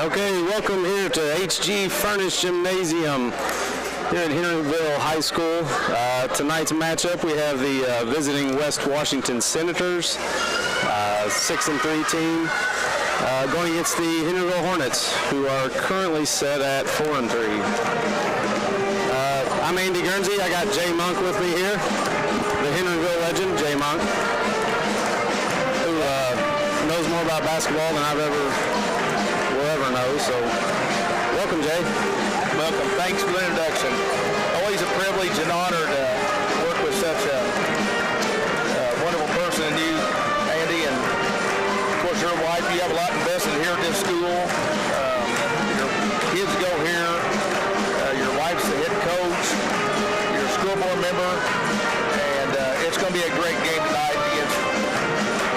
Okay, welcome here to HG Furnace Gymnasium here at Henryville High School. Tonight's matchup, we have the visiting West Washington Senators, 6-3 team, going against the Henryville Hornets, who are currently set at 4-3. I'm Andy Guernsey. I got Jay Monk with me here, the Henryville legend, Jay Monk, who knows more about basketball than I've will ever know. So, welcome, Jay. Welcome. Thanks for the introduction. Always a privilege and honor to work with such a wonderful person in you, Andy, and of course your wife. You have a lot invested here at this school. Your kids go here. Your wife's the head coach. You're a school board member, and it's going to be a great game tonight against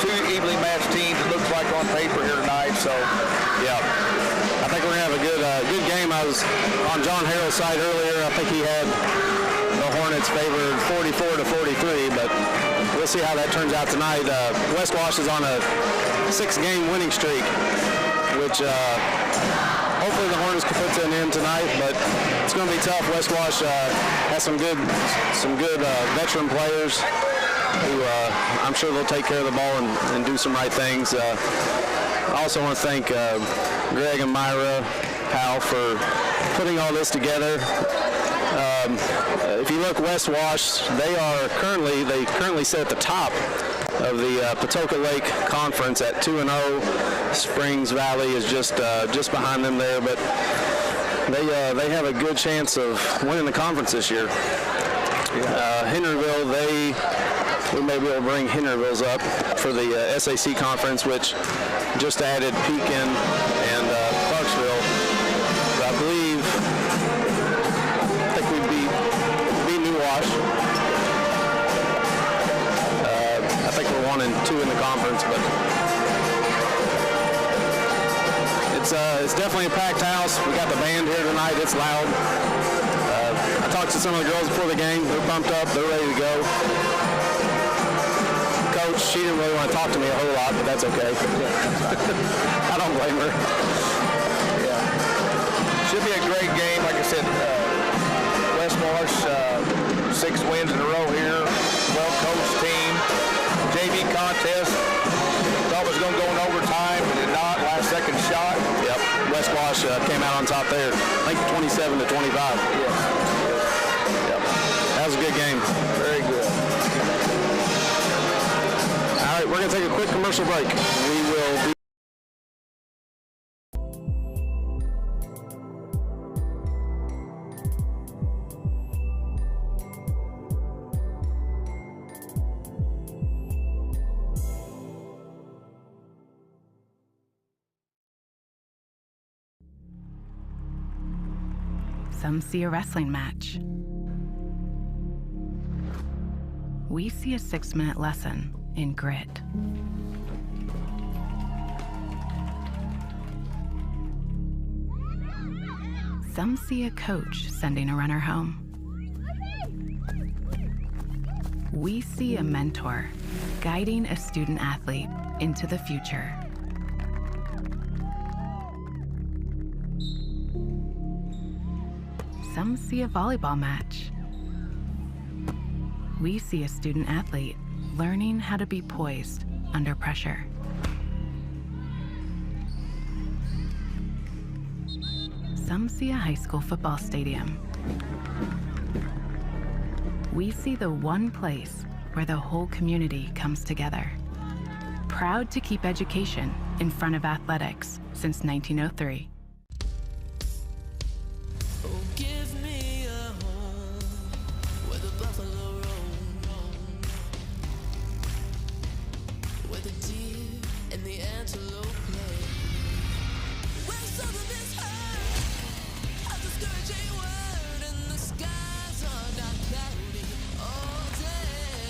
two evenly matched teams. It looks like on paper here tonight. So, yeah, I think we're gonna have a good game. I was on John Harrell's side earlier. I think he had the Hornets favored 44-43, but we'll see how that turns out tonight. West Wash is on a 6-game winning streak, which hopefully the Hornets can put to an end tonight, but it's going to be tough. West Wash has some good veteran players who I'm sure they'll take care of the ball and do some right things. I also want to thank Greg and Myra Powell for putting all this together. If you look, West Wash, they currently sit at the top of the Patoka Lake Conference at 2-0. Springs Valley is just behind them there, but they have a good chance of winning the conference this year. Henryville, we may be able to bring Henryville's up for the SAC conference, which just added Pekin and Clarksville. But I think we beat New Wash. I think we're 1-2 in the conference, but it's definitely a packed house. We got the band here tonight. It's loud. I talked to some of the girls before the game. They're pumped up. They're ready to go. Coach, she didn't really want to talk to me a whole lot, but that's okay. I don't blame her. Yeah. Should be a great game. Like I said, West Wash, 6 wins in a row here. Well-coached team. JV contest. Thought it was going to go in overtime, but did not. Last second shot. Yep. West Wash came out on top there. I think 27-25. Yes. Yep. That was a good game. Very good. All right, we're going to take a quick commercial break. We will be Some see a wrestling match. We see a 6-minute lesson in grit. Some see a coach sending a runner home. We see a mentor guiding a student athlete into the future. Some see a volleyball match. We see a student athlete learning how to be poised under pressure. Some see a high school football stadium. We see the one place where the whole community comes together. Proud to keep education in front of athletics since 1903.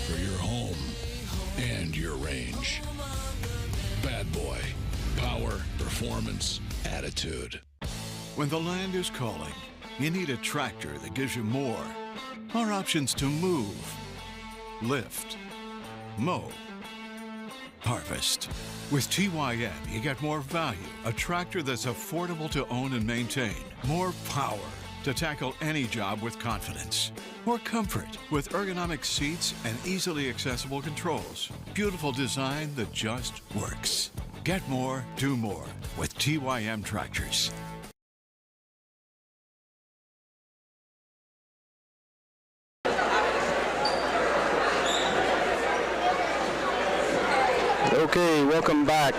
For your home and your range. Bad Boy. Power, performance, attitude. When the land is calling, you need a tractor that gives you more. More options to move, lift, mow, harvest. With TYM, you get more value, a tractor that's affordable to own and maintain, more power to tackle any job with confidence, more comfort with ergonomic seats and easily accessible controls, beautiful design that just works. Get more, do more with TYM tractors. Okay, welcome back.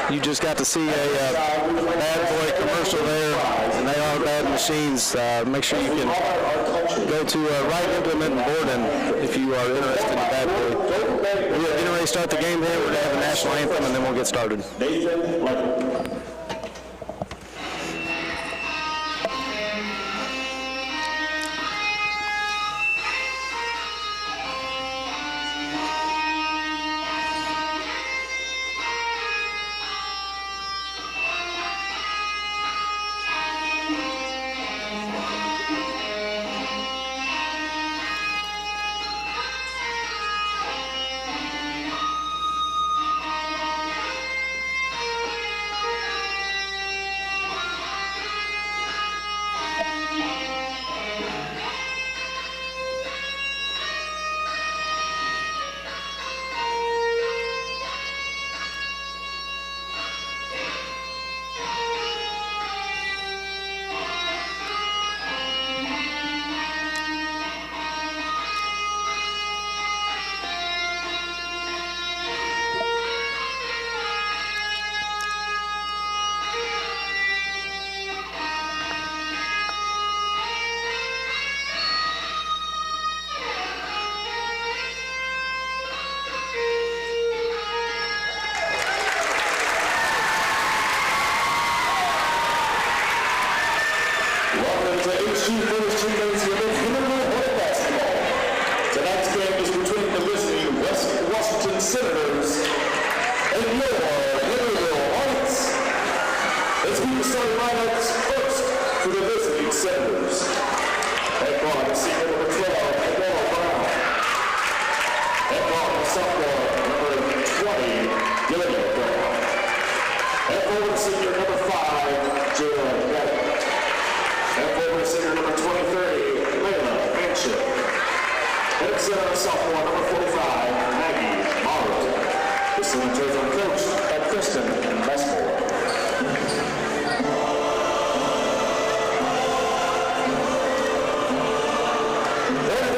You just got to see a Bad Boy commercial there, and they are bad machines. Make sure you can go to Wright Implement in Borden if you are interested in Bad Boy. We're getting ready to start the game here. We're going to have the national anthem, and then we'll get started. Tonight's game is between the visiting West Washington Senators and your Lanesville Hornets. Let's keep the starting lineups first for the visiting Senators. Head senior number 12, Edward Brown. Head sophomore number 20, Gillian Brown. Head senior number 5, Jared Bennett. Head senior number 23, Layla Manship. Head center sophomore number 45, Maggie Marlton. The Senators are coached by Kristen Westmore.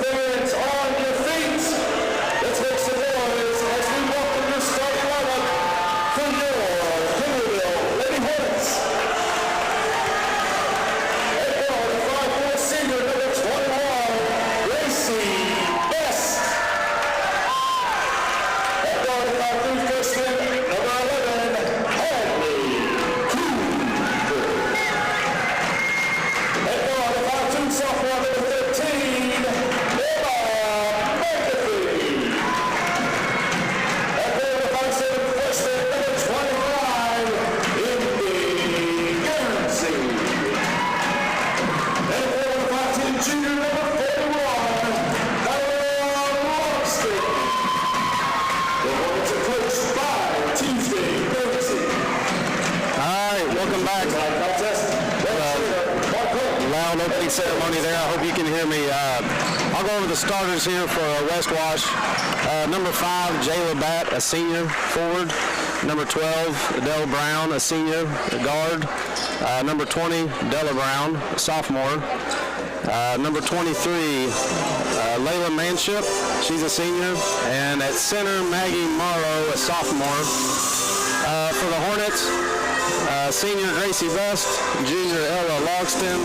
Fans on your feet. Let's make some noise as we welcome your starting lineup for your Hillville Lady Hornets. At guard, 5'4" senior number 21, Gracie Best. At guard, 5'3" freshman number 11, Hadley Cooper. At guard, 5'2" sophomore number 13. Junior number 41, Longston. The Hornets are coached by Tuesday Thursday. All right, welcome back. Loud opening ceremony there. I hope you can hear me. I'll go over the starters here for West Wash. Number 5, Jayla Batt, a senior forward. Number 12, Adele Brown, a senior guard. Number 20, Della Brown, a sophomore. Number 23, Layla Manship, she's a senior. And at center, Maggie Marlowe, a sophomore. For the Hornets, senior Gracie Best, junior Ella Logston,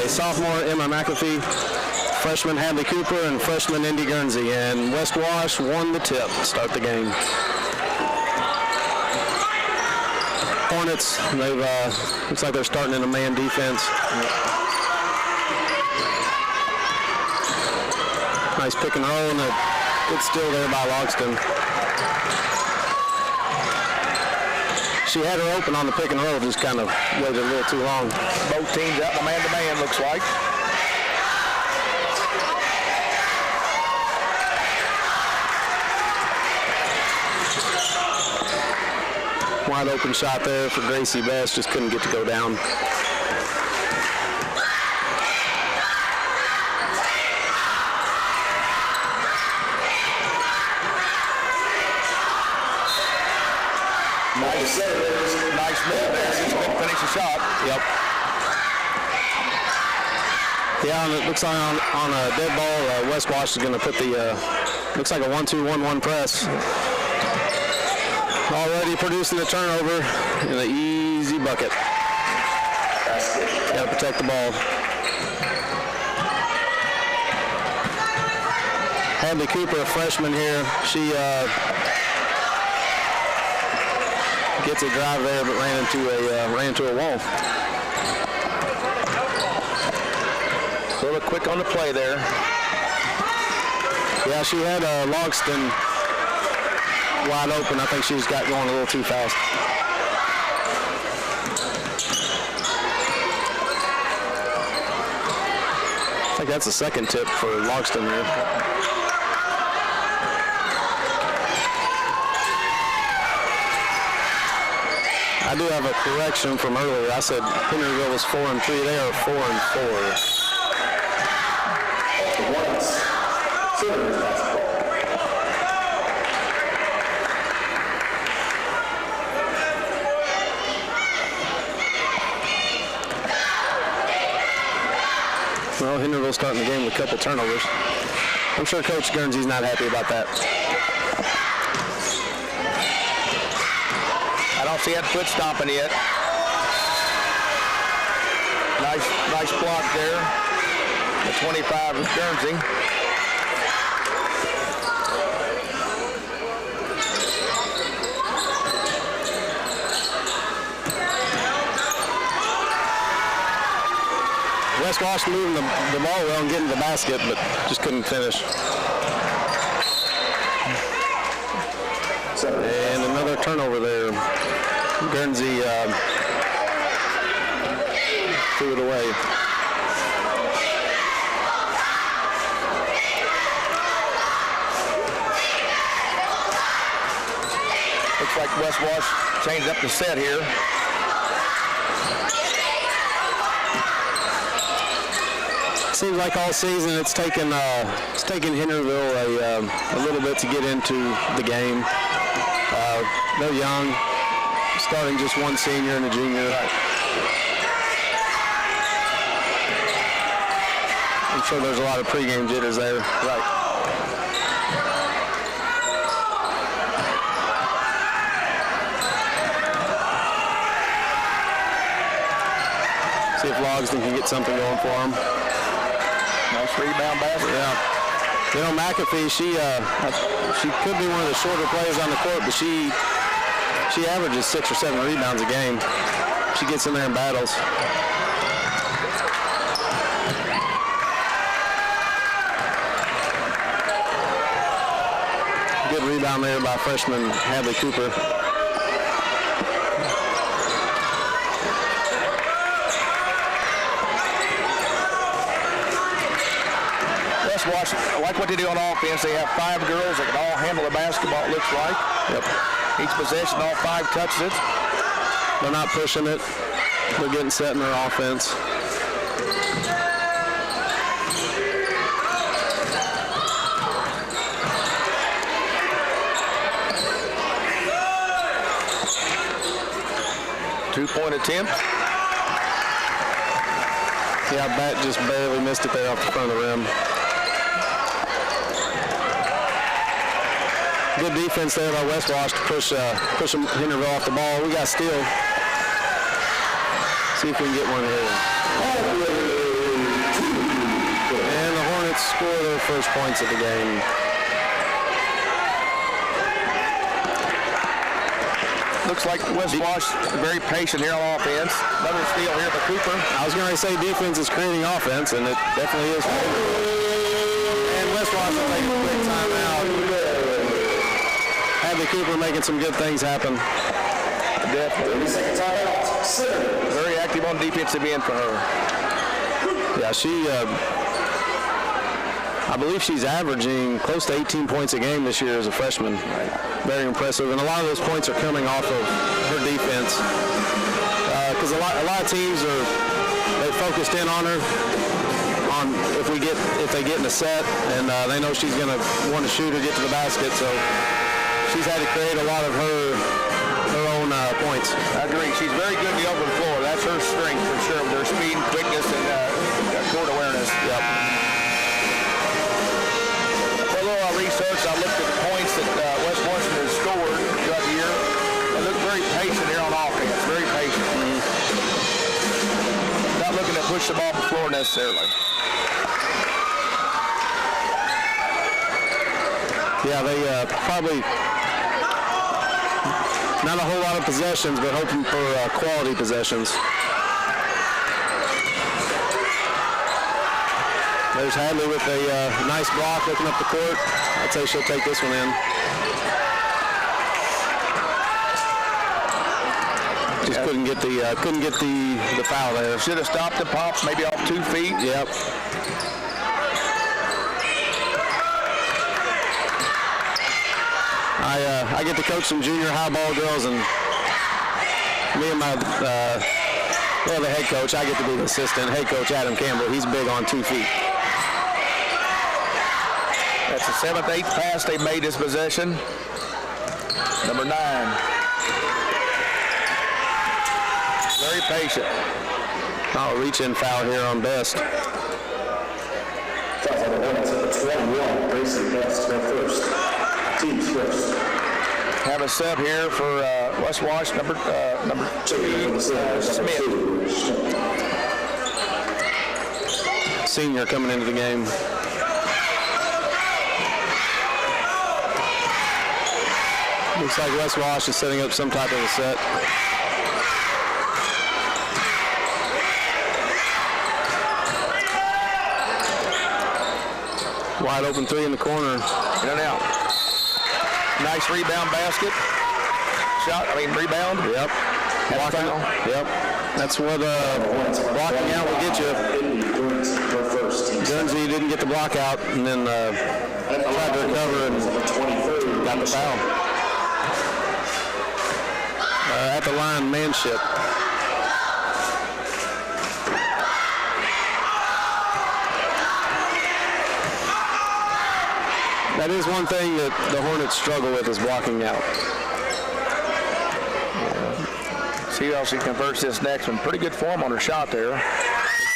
a sophomore Emma McAfee, freshman Hadley Cooper, and freshman Indy Guernsey. And West Wash won the tip to start the game. Hornets, they've looks like they're starting in a man defense. Nice pick and roll, and a good steal there by Logston. She had her open on the pick and roll, just kind of waited a little too long. Both teams out in the man-to-man, looks like. wide open shot there for Gracie Best, just couldn't get to go down. Nice move there. Just couldn't finish the shot. Yep. Yeah, and it looks like on a dead ball, West Wash is going to put the, looks like a 1-2-1-1 press. Already producing a turnover and an easy bucket. Got to protect the ball. Hadley Cooper, a freshman here, she gets a drive there, but ran into a wall. A little quick on the play there. Yeah, she had Logston wide open. I think she just got going a little too fast. I think that's the second tip for Logston here. I do have a correction from earlier. I said Henryville was 4-3. They are 4-4. Well, Henryville starting the game with a couple turnovers. I'm sure Coach Guernsey's not happy about that. I don't see that foot stomping yet. Nice block there. The 25 of Guernsey. West Wash moving the ball well and getting to the basket, but just couldn't finish. And another turnover there. Guernsey threw it away. Looks like West Wash changed up the set here. Seems like all season it's taken Henryville a little bit to get into the game. They're young, starting just one senior and a junior. I'm sure there's a lot of pregame jitters there. Right. See if Logston can get something going for them. Nice rebound basket. Yeah. You know, McAfee, she could be one of the shorter players on the court, but she averages 6 or 7 rebounds a game. She gets in there and battles. Good rebound there by freshman Hadley Cooper. Watch, I like what they do on offense. They have 5 girls that can all handle the basketball, it looks like. Yep. Each possession, all 5 touches it. They're not pushing it. They're getting set in their offense. Two-point attempt. Yeah, Bat just barely missed it there off the front of the rim. Good defense there by West Wash to push Henryville off the ball. We got steal. See if we can get one here. And the Hornets score their first points of the game. Looks like West Wash very patient here on offense. Another steal here by Cooper. I was going to say defense is creating offense, and it definitely is. And West Wash will take a quick timeout. Hadley Cooper making some good things happen. Definitely. Very active on defensive end for her. Yeah, she I believe she's averaging close to 18 points a game this year as a freshman. Very impressive, and a lot of those points are coming off of her defense. Because a lot of teams they focused in on her if they get in a set, and they know she's going to want to shoot or get to the basket. So she's had to create a lot of her own points. I agree. She's very good in the open floor. That's her strength for sure. With her speed, quickness, and court awareness. Yep. For a little research, I looked at the points that West Washington has scored throughout the year. They look very patient here on offense. Very patient. Not looking to push the ball off the floor necessarily. Yeah, they probably not a whole lot of possessions, but hoping for quality possessions. There's Hadley with a nice block looking up the court. I'd say she'll take this one in. Just couldn't get the foul there. Should have stopped the pop, maybe off 2 feet. Yep. I get to coach some junior high ball girls, and me and the head coach, I get to be the assistant. Head coach Adam Campbell, he's big on 2 feet. That's the 7th, 8th pass they made this possession. Number 9. Very patient. Oh, reach-in foul here on Best. Foul on the Hornets number 21, Gracie Best, her first. Team's first. Have a sub here for West Wash, number 2, Smith. Senior coming into the game. Looks like West Wash is setting up some type of a set. Wide open three in the corner. In and out. Nice rebound basket. Rebound. Yep. Blocking. Yep. That's what blocking out will get you. Guernsey didn't get the block out, and then tried to recover and got the foul. At the line, manship. That is one thing that the Hornets struggle with, is blocking out. Yeah. See how she converts this next one. Pretty good form on her shot there.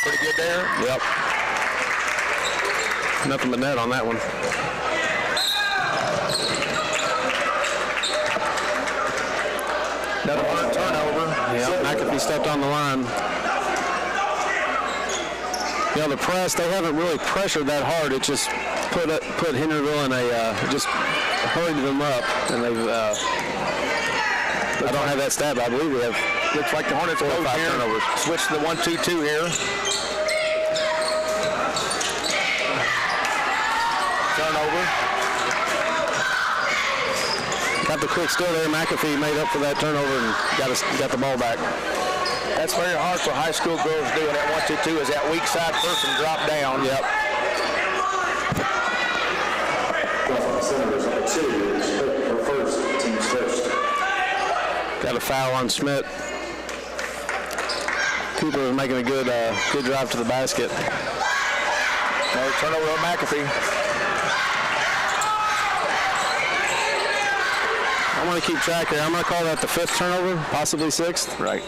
Pretty good there. Yep. Nothing but net on that one. Another turnover. Yeah, McAfee stepped on the line. You know, the press, they haven't really pressured that hard. It just put Henryville in just hurried them up, and they've, I don't have that stat, but I believe we have. Looks like the Hornets both here. Turnovers. Switch to the 1-2-2 here. Turnover. Got the quick steal there. McAfee made up for that turnover and got the ball back. That's very hard for high school girls doing that 1-2-2, is that weak side person drop down. Yep. Senators number 2, Smith, her first, team's first. Got a foul on Schmidt. Cooper was making a good drive to the basket. Another turnover on McAfee. I'm going to keep track here. I'm going to call that the 5th turnover, possibly 6th. Right.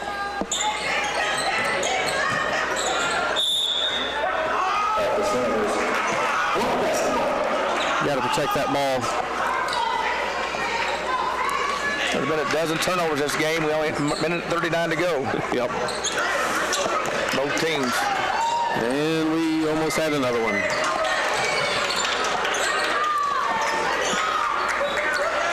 Got to protect that ball. There's been a dozen turnovers this game. We only have a minute 39 to go. Yep. Both teams. And we almost had another one.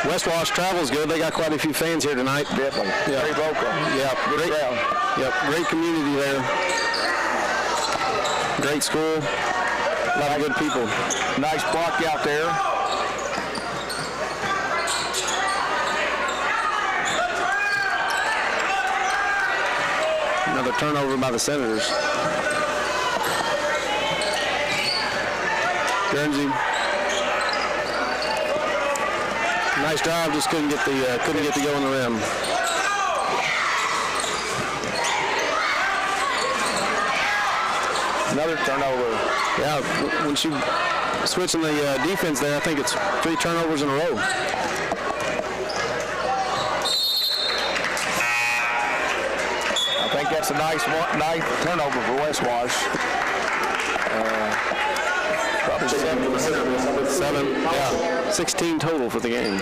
West Wash travel's good. They got quite a few fans here tonight. Definitely. Yep. Very vocal. Yep. Good crowd. Yep. Great community there. Great school. A lot of good people. Nice block out there. Another turnover by the Senators. Guernsey. Nice drive, just couldn't get the go on the rim. Another turnover. Yeah, when she switching the defense there, I think it's 3 turnovers in a row. I think that's a nice turnover for West Wash. Probably 7, yeah, 16 total for the game.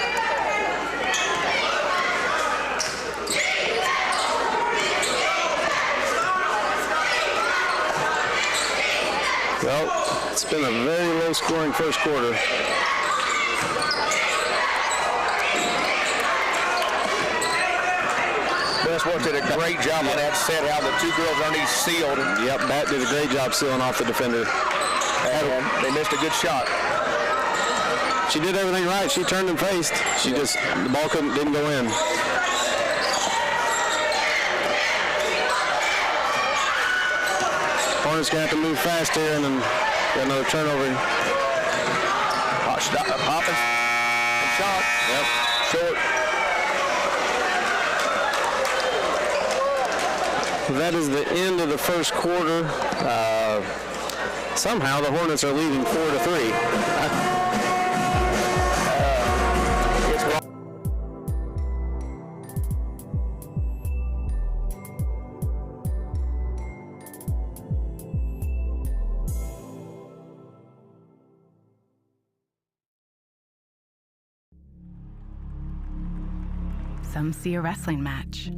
Well, it's been a very low-scoring first quarter. West Wash did a great job on that set, how the 2 girls underneath sealed. Yep, Matt did a great job sealing off the defender. And they missed a good shot. She did everything right. She turned and faced. The ball didn't go in. Hornets gonna have to move fast here, and then get another turnover. Hopping and shot. Yep. Short. That is the end of the first quarter. Somehow the Hornets are leading 4-3. Some see a wrestling match.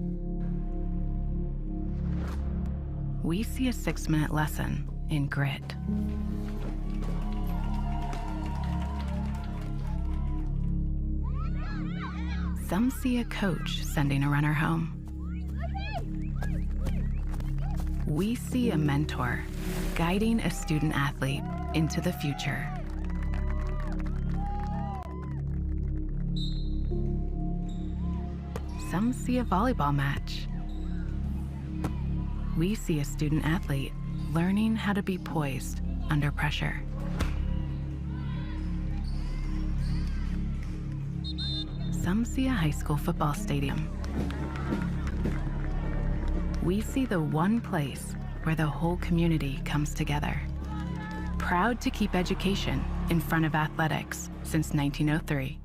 We see a 6-minute lesson in grit. Some see a coach sending a runner home. We see a mentor guiding a student athlete into the future. Some see a volleyball match. We see a student athlete learning how to be poised under pressure. Some see a high school football stadium. We see the one place where the whole community comes together. Proud to keep education in front of athletics since 1903.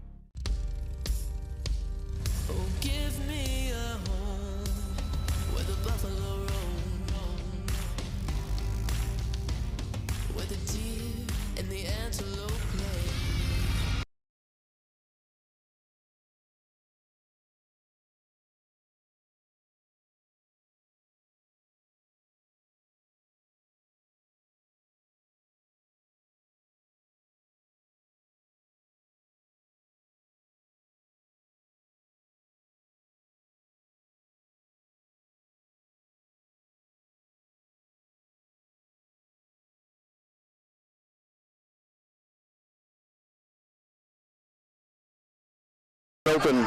Open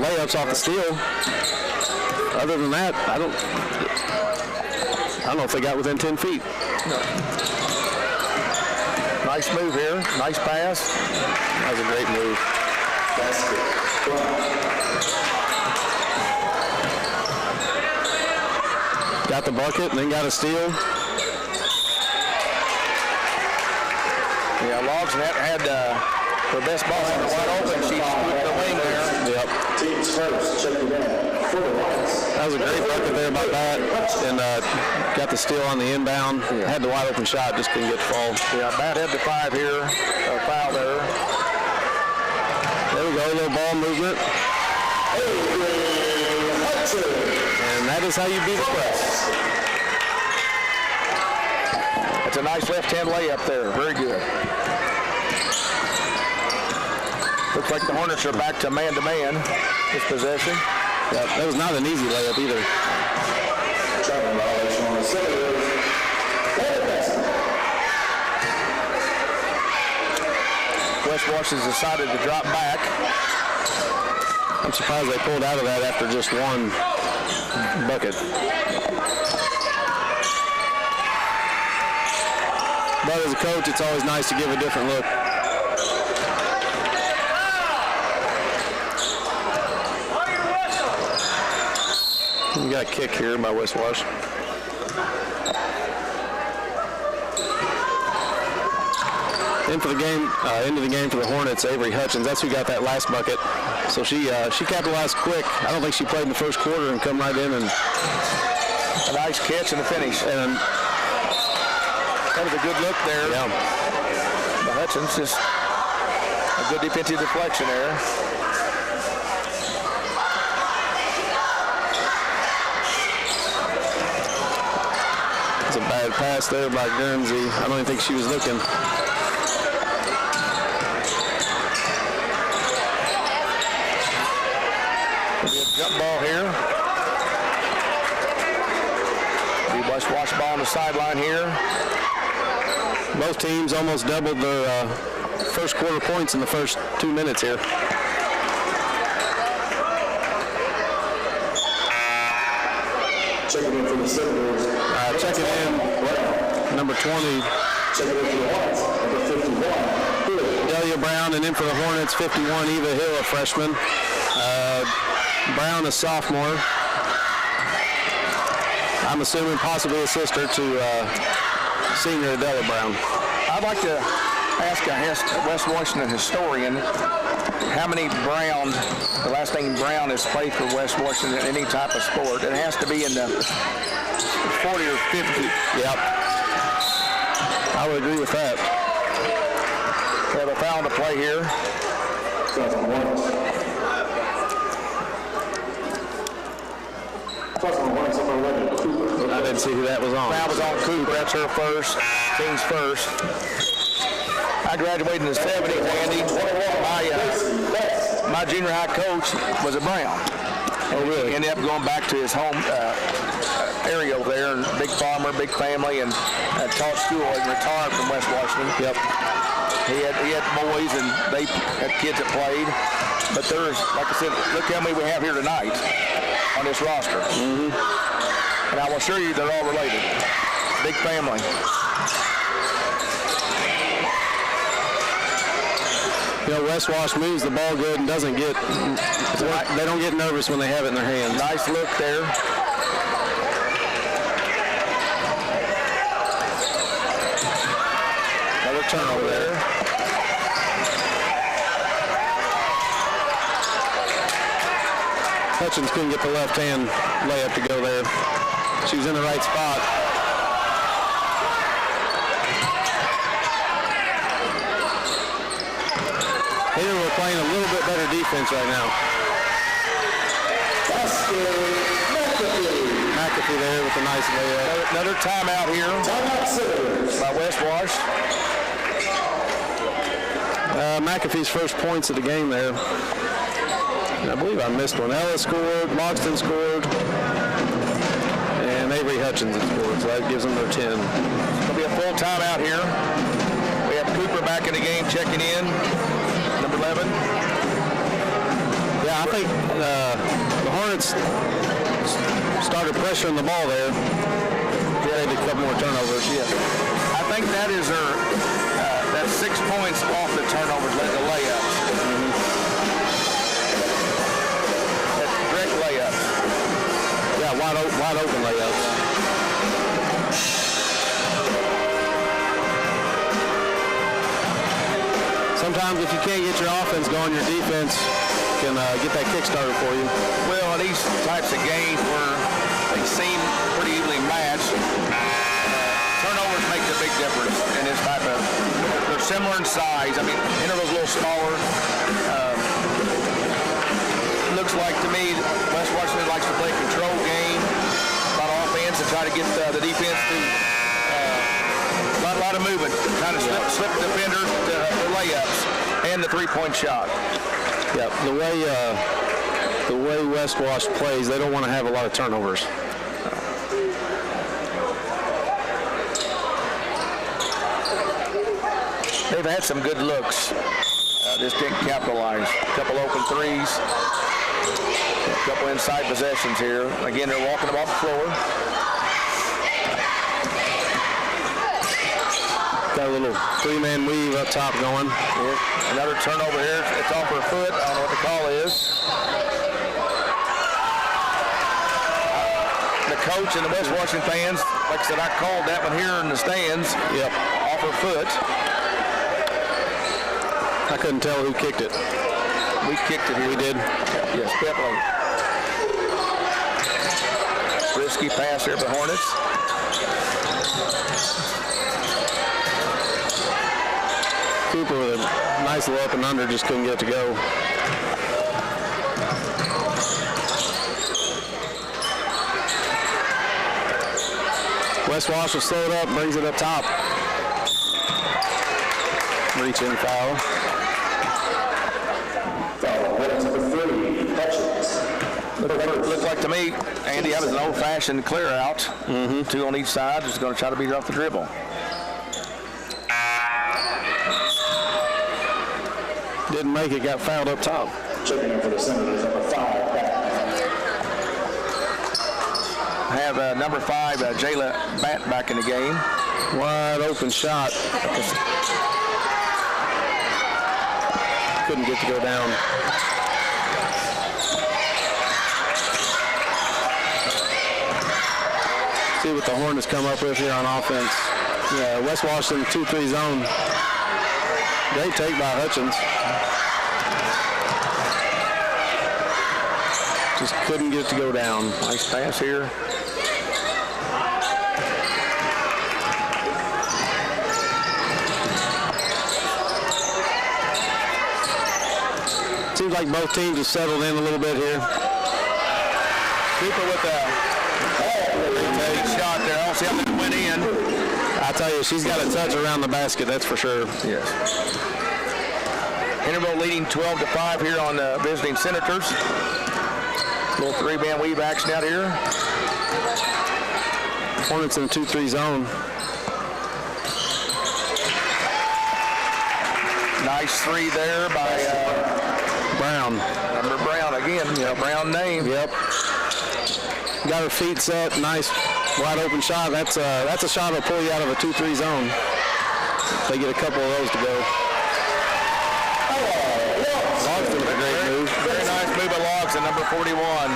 layups off the steal. Other than that, I don't know if they got within 10 feet. No. Nice move here. Nice pass. That was a great move. Got the bucket and then got a steal. Yeah, Logs had her best ball wide open. She scooped the wing there. Yep. Teams first, check it out. For the Lions. That was a great bucket there by Bat, and got the steal on the inbound. Yeah. Had the wide open shot, just couldn't get the fall. Yeah, Bat had the 5 here. Foul there. There we go, a little ball movement. And that is how you beat a press. That's a nice left-hand layup there. Very good. Looks like the Hornets are back to man-to-man this possession. Yeah, that was not an easy layup either. West Wash has decided to drop back. I'm surprised they pulled out of that after just one bucket. But as a coach, it's always nice to give a different look. You got a kick here by West Wash. Into the game for the Hornets, Avery Hutchins. That's who got that last bucket. So she capitalized quick. I don't think she played in the first quarter and come right in and a nice catch and a finish. And that was a good look there. Yeah. But Hutchins, just a good defensive deflection there. It's a bad pass there by Guernsey. I don't even think she was looking. Jump ball here. West Wash ball on the sideline here. Both teams almost doubled their first quarter points in the first 2 minutes here. Checking in for the Senators. Checking in, number 20. Checking in for the Hornets, number 51. Delia Brown, and in for the Hornets, 51, Eva Hill, a freshman. Brown, a sophomore. I'm assuming possibly a sister to senior Adela Brown. I'd like to ask a West Washington historian how many Brown, the last name Brown, has played for West Washington in any type of sport. It has to be in the 40 or 50. Yep. I would agree with that. We have a foul to play here. I didn't see who that was on. Foul was on Cooper. That's her first. Team's first. I graduated in the 70s, Andy. My junior high coach was a Brown. Oh, really? He ended up going back to his home area over there, and big farmer, big family, and taught school and retired from West Washington. Yep. He had boys, and they had kids that played. But there's, like I said, look how many we have here tonight on this roster. Mm-hmm. And I will assure you they're all related. Big family. You know, West Wash moves the ball good and doesn't get, they don't get nervous when they have it in their hands. Nice look there. Another turnover there. Hutchins couldn't get the left hand layup to go there. She was in the right spot. Here we're playing a little bit better defense right now. McAfee there with a nice layup. Another timeout here by West Wash. McAfee's first points of the game there. And I believe I missed one. Ella scored, Logston scored, and Avery Hutchins scored, so that gives them their 10. It'll be a full timeout here. We have Cooper back in the game, checking in, number 11. Yeah, I think the Hornets started pressuring the ball there. They had a couple more turnovers. Yeah. I think that is that's 6 points off the turnovers, the layups. That's direct layups. Yeah, wide open layups. Sometimes if you can't get your offense going, your defense can get that kick started for you. Well, in these types of games where they seem pretty evenly matched, turnovers make a big difference in this type of. They're similar in size. I mean, interval's a little smaller. Looks like to me West Washington likes to play a control game, a lot of offense, and try to get the defense to a lot of movement, trying to slip the defender to the layups and the three-point shot. Yeah, the way West Wash plays, they don't want to have a lot of turnovers. They've had some good looks. Just didn't capitalize. A couple open threes. A couple inside possessions here. Again, they're walking them off the floor. Got a little three-man weave up top going. Another turnover here. It's off her foot. I don't know what the call is. The coach and the West Washington fans, like I said, I called that one here in the stands. Yep. Off her foot. I couldn't tell who kicked it. We kicked it here. We did. Yes, definitely. Risky pass here for Hornets. Cooper with a nice little up and under, just couldn't get it to go. West Wash will slow it up, brings it up top. Reach in foul. Looked like to me, Andy, that was an old-fashioned clear out. Two on each side, just going to try to beat her off the dribble. Didn't make it, got fouled up top. Checking in for the Senators, number 5, Bat. I have number 5, Jayla Bat, back in the game. Wide open shot. Couldn't get to go down. See what the Hornets come up with here on offense. Yeah, West Washington 2-3 zone. Great take by Hutchins. Just couldn't get it to go down. Nice pass here. Seems like both teams have settled in a little bit here. Cooper with a shot there. I don't see how it went in. I tell you, she's got a touch around the basket, that's for sure. Yes. Interval leading 12-5 here on the visiting Senators. Little three-man weave action out here. Hornets in a 2-3 zone. Nice three there by Brown. number Brown again. Yeah, Brown name. Yep. Got her feet set. Nice wide open shot. That's a shot that'll pull you out of a 2-3 zone. They get a couple of those to go. Logston with a great move. Very nice move by Logston, number 41.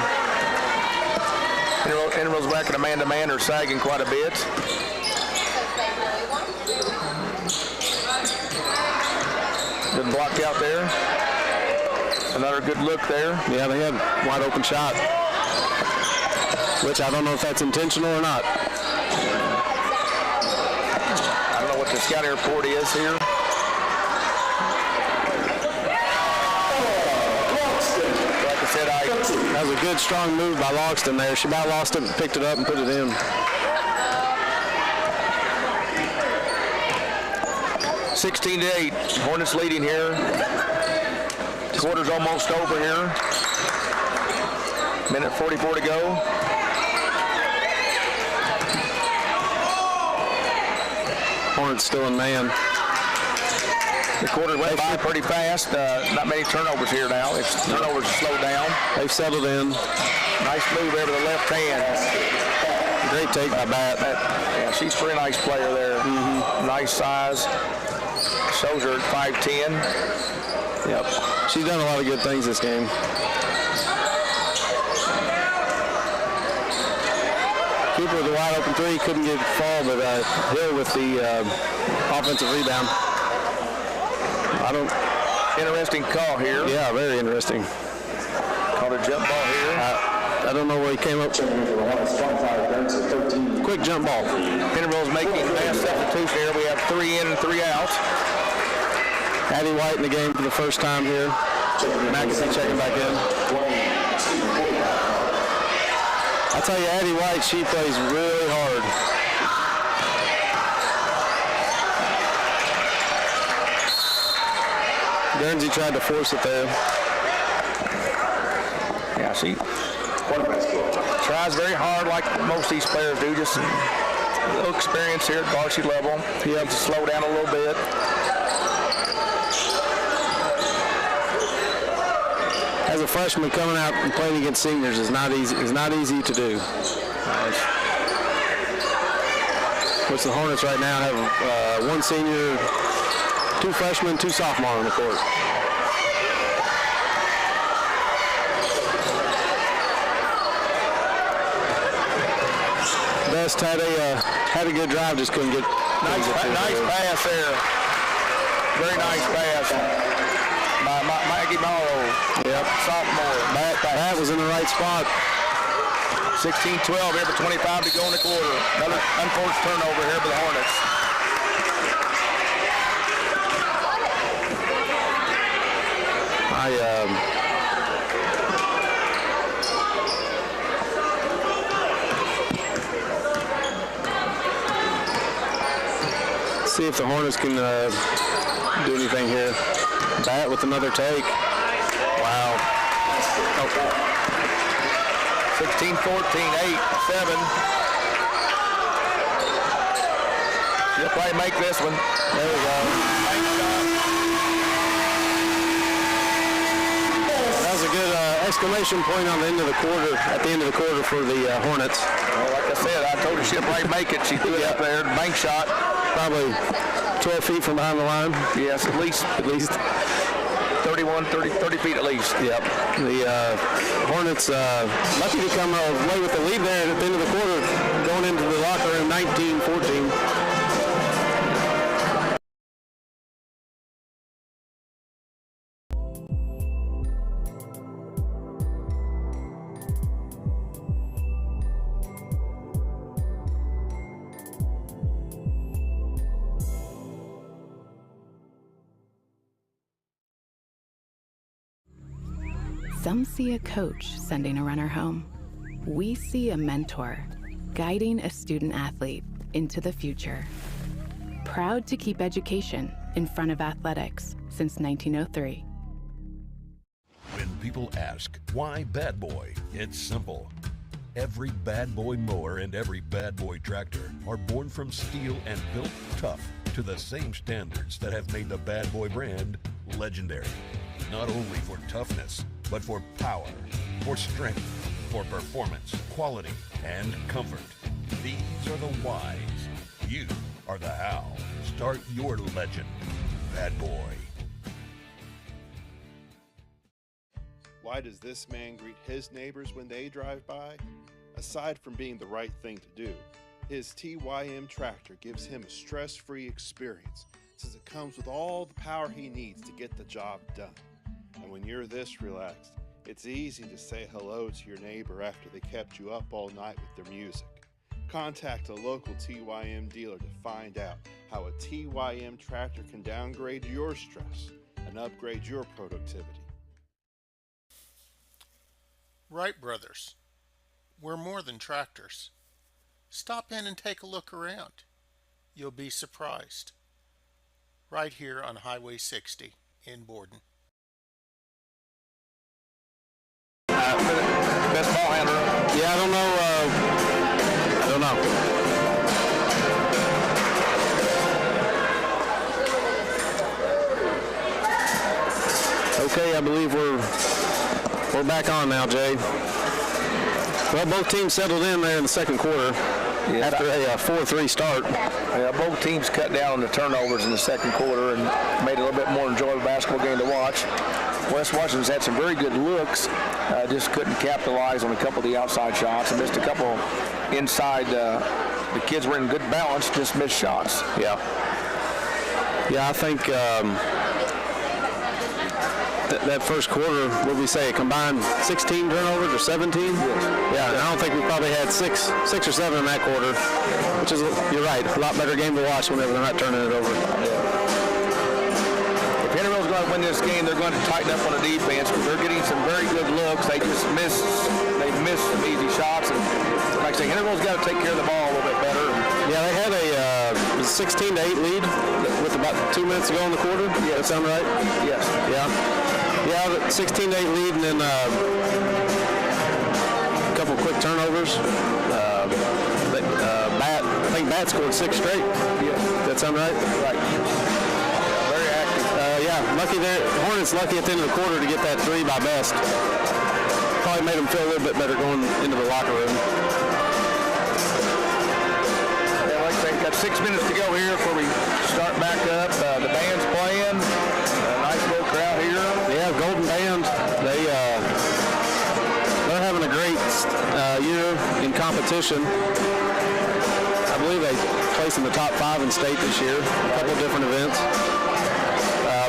Interval's back in a man-to-man. They're sagging quite a bit. Good block out there. Another good look there. Yeah, they had wide open shot, which I don't know if that's intentional or not. I don't know what the scouting report is here. Like I said, that was a good, strong move by Logston there. She about lost it and picked it up and put it in. 16-8. Hornets leading here. Quarter's almost over here. Minute 44 to go. Hornets still in man. The quarter went by pretty fast. Not many turnovers here now. Turnovers are slowed down. They've settled in. Nice move there to the left hand. Great take by Bat. Yeah, she's a pretty nice player there. Nice size. Shows her at 5'10". Yep. She's done a lot of good things this game. Cooper with the wide open three, couldn't get it to fall, but Hill with the offensive rebound. Interesting call here. Yeah, very interesting. Called a jump ball here. I don't know where he came up. Quick jump ball. Interval's making mass substitution here. We have 3 in and 3 out. Addie White in the game for the first time here. McAfee checking back in. I tell you, Addie White, she plays really hard. Guernsey tried to force it there. Yeah, she tries very hard like most of these players do. Just a little experience here at varsity level. You have to slow down a little bit. As a freshman coming out and playing against seniors is not easy to do. which the Hornets right now have one senior, two freshmen, two sophomore on the court. Best had a good drive, just couldn't get. Nice pass there. Very nice pass by Maggie Morrow. Yep. Sophomore. That was in the right spot. 16-12 here, but 25 to go in the quarter. Another unforced turnover here for the Hornets. See if the Hornets can do anything here. Bat with another take. Wow. 16-14, 8-7. He'll probably make this one. There we go. That was a good exclamation point on the end of the quarter, at the end of the quarter for the Hornets. Well, like I said, I told her she'll probably make it. She threw it up there, bank shot. Probably 12 feet from behind the line. Yes, at least 30 feet at least. Yep. The Hornets lucky to come away with the lead there at the end of the quarter, going into the locker room 19-14. Some see a coach sending a runner home. We see a mentor guiding a student athlete into the future. Proud to keep education in front of athletics since 1903. When people ask, why Bad Boy? It's simple. Every Bad Boy mower and every Bad Boy tractor are born from steel and built tough to the same standards that have made the Bad Boy brand legendary. Not only for toughness, but for power, for strength, for performance, quality, and comfort. These are the whys. You are the how. Start your legend. Bad Boy. Why does this man greet his neighbors when they drive by? Aside from being the right thing to do, his TYM tractor gives him a stress-free experience since it comes with all the power he needs to get the job done. And when you're this relaxed, it's easy to say hello to your neighbor after they kept you up all night with their music. Contact a local TYM dealer to find out how a TYM tractor can downgrade your stress and upgrade your productivity. Wright Brothers. We're more than tractors. Stop in and take a look around. You'll be surprised. Right here on Highway 60 in Borden. Best ball handler. Yeah, I don't know. Okay, I believe we're back on now, Jay. Well, both teams settled in there in the second quarter after a 4-3 start. Yeah, both teams cut down on the turnovers in the second quarter and made it a little bit more enjoyable basketball game to watch. West Washington's had some very good looks, just couldn't capitalize on a couple of the outside shots and missed a couple inside. The kids were in good balance, just missed shots. Yeah, I think that first quarter, what did we say, a combined 16 turnovers or 17? Yes. Yeah, and I don't think we probably had six or seven in that quarter, which is, you're right, a lot better game to watch whenever they're not turning it over. If Henryville's going to win this game, they're going to tighten up on the defense because they're getting some very good looks. They just missed some easy shots. And like I say, Henryville's got to take care of the ball a little bit better. Yeah, they had a 16-8 lead with about 2 minutes to go in the quarter. Yeah, that sound right? Yes. Yeah, 16-8 lead, and then a couple quick turnovers. I think Bat scored 6 straight. Yeah. That sound right? Right. Very active. Lucky there. Hornets lucky at the end of the quarter to get that 3 by Best. Probably made them feel a little bit better going into the locker room. Yeah, like I say, got 6 minutes to go here before we start back up. The band's playing. Nice little crowd here. Yeah, Golden Band. They're having a great year in competition. I believe they placed in the top 5 in state this year. A couple of different events.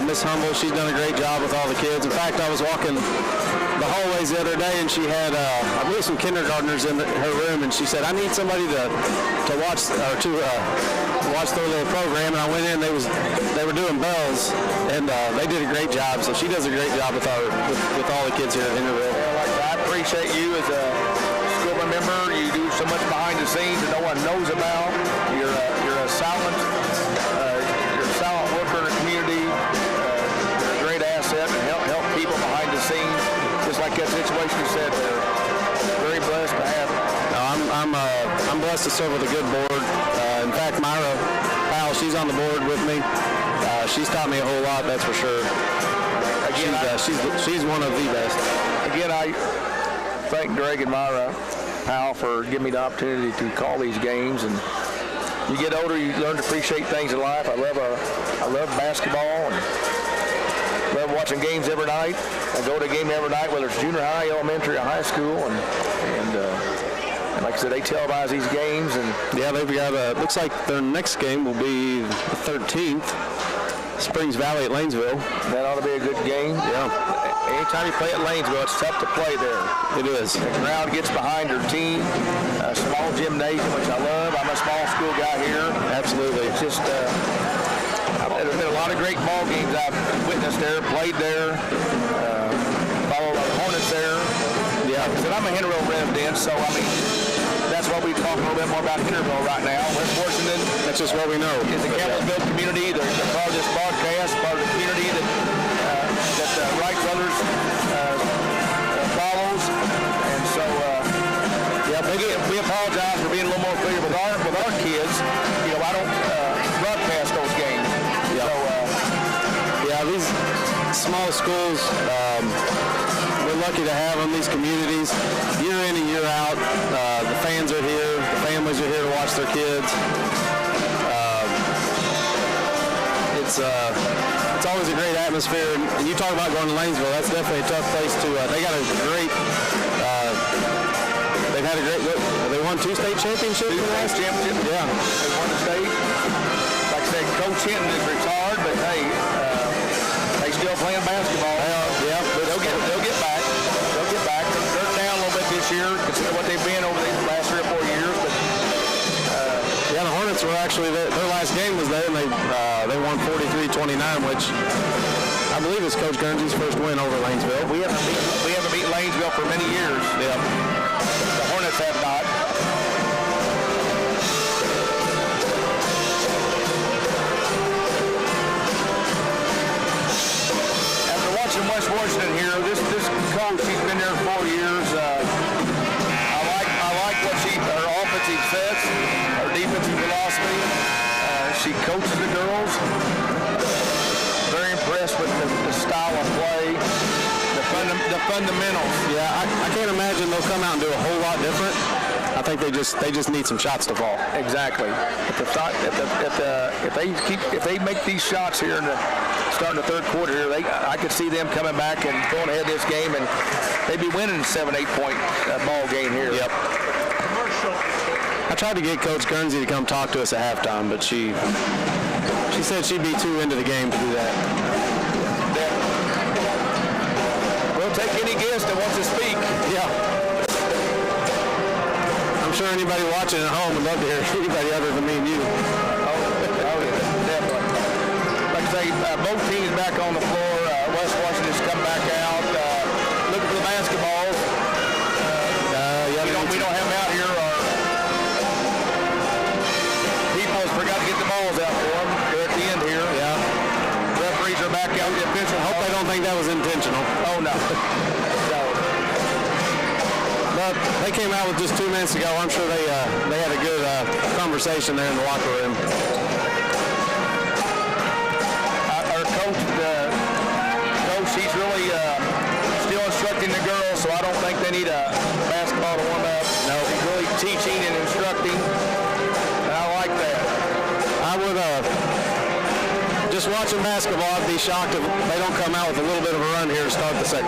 Miss Humble, she's done a great job with all the kids. In fact, I was walking the hallways the other day, and she had, I believe, some kindergartners in her room, and she said, "I need somebody to watch or to watch their little program." And I went in, they were doing bells, and they did a great job. So she does a great job with all the kids here at Henryville. I appreciate you as a school board member. You do so much behind the scenes that no one knows about. You're a silent worker in the community. You're a great asset and help people behind the scenes. Just like that situation you said, they're very blessed to have. No, I'm blessed to serve with a good board. In fact, Myra Powell, she's on the board with me. She's taught me a whole lot, that's for sure. Again, she's one of the best. Again, I thank Greg and Myra Powell for giving me the opportunity to call these games. And you get older, you learn to appreciate things in life. I love basketball and love watching games every night. I go to a game every night, whether it's junior high, elementary, or high school, and like I said, they televise these games. And yeah, they've got looks like their next game will be the 13th, Springs Valley at Lanesville. That ought to be a good game. Yeah. Anytime you play at Lanesville, it's tough to play there. It is. The crowd gets behind their team. A small gymnasium, which I love. I'm a small school guy here. Absolutely. It's just, there's been a lot of great ball games I've witnessed there, played there, followed the Hornets there. Yeah. Like I said, I'm a Henryville resident, so I mean, that's why we talk a little bit more about Henryville right now. West Washington. That's just what we know. Is the Campbellsville community. They're part of this broadcast, part of the community that Wright Brothers follows, and so we apologize for being a little more clear with our kids. You know, I don't broadcast those games. Yeah. So these small schools, we're lucky to have them. These communities, year in and year out, the fans are here, the families are here to watch their kids. It's always a great atmosphere, and you talk about going to Lanesville. That's definitely a tough place to. They got a great. They've had a great. They won 2 state championships. Yeah, they won the state. Like I said, Coach Hinton is retired, but hey, they still playing basketball. They'll get back. They'll get back. They're down a little bit this year, considering what they've been over the last 3 or 4 years. But the Hornets were actually their last game was there, and they won 43-29, which I believe is Coach Guernsey's first win over Lanesville. We haven't beat Lanesville for many years. Yeah. The Hornets have not. After watching West Washington here, this coach, he's been there 4 years. I like what her offensive sets, her defensive philosophy. She coaches the girls. Very impressed with the style of play, the fundamentals. Yeah, I can't imagine they'll come out and do a whole lot different. I think they just need some shots to fall. Exactly. If they make these shots here in starting the third quarter here, I could see them coming back and going ahead this game, and they'd be winning a 7-8 point ball game here. Yep. I tried to get Coach Guernsey to come talk to us at halftime, but she said she'd be too into the game to do that. We'll take any guest that wants to speak. Yeah. I'm sure anybody watching at home would love to hear anybody other than me and you. Oh yeah, definitely. Like I say, both teams back on the floor. West Washington's come back out looking for the basketballs. We don't have them out here. People has forgot to get the balls out for them. They're at the end here. Yeah. Referees are back out. The official. I hope they don't think that was intentional. Oh no. No. But they came out with just 2 minutes ago. I'm sure they had a good conversation there in the locker room. Our coach, he's really still instructing the girls, so I don't think they need a basketball to warm up. No, he's really teaching and instructing, and I like that. just watching basketball, I'd be shocked if they don't come out with a little bit of a run here to start the third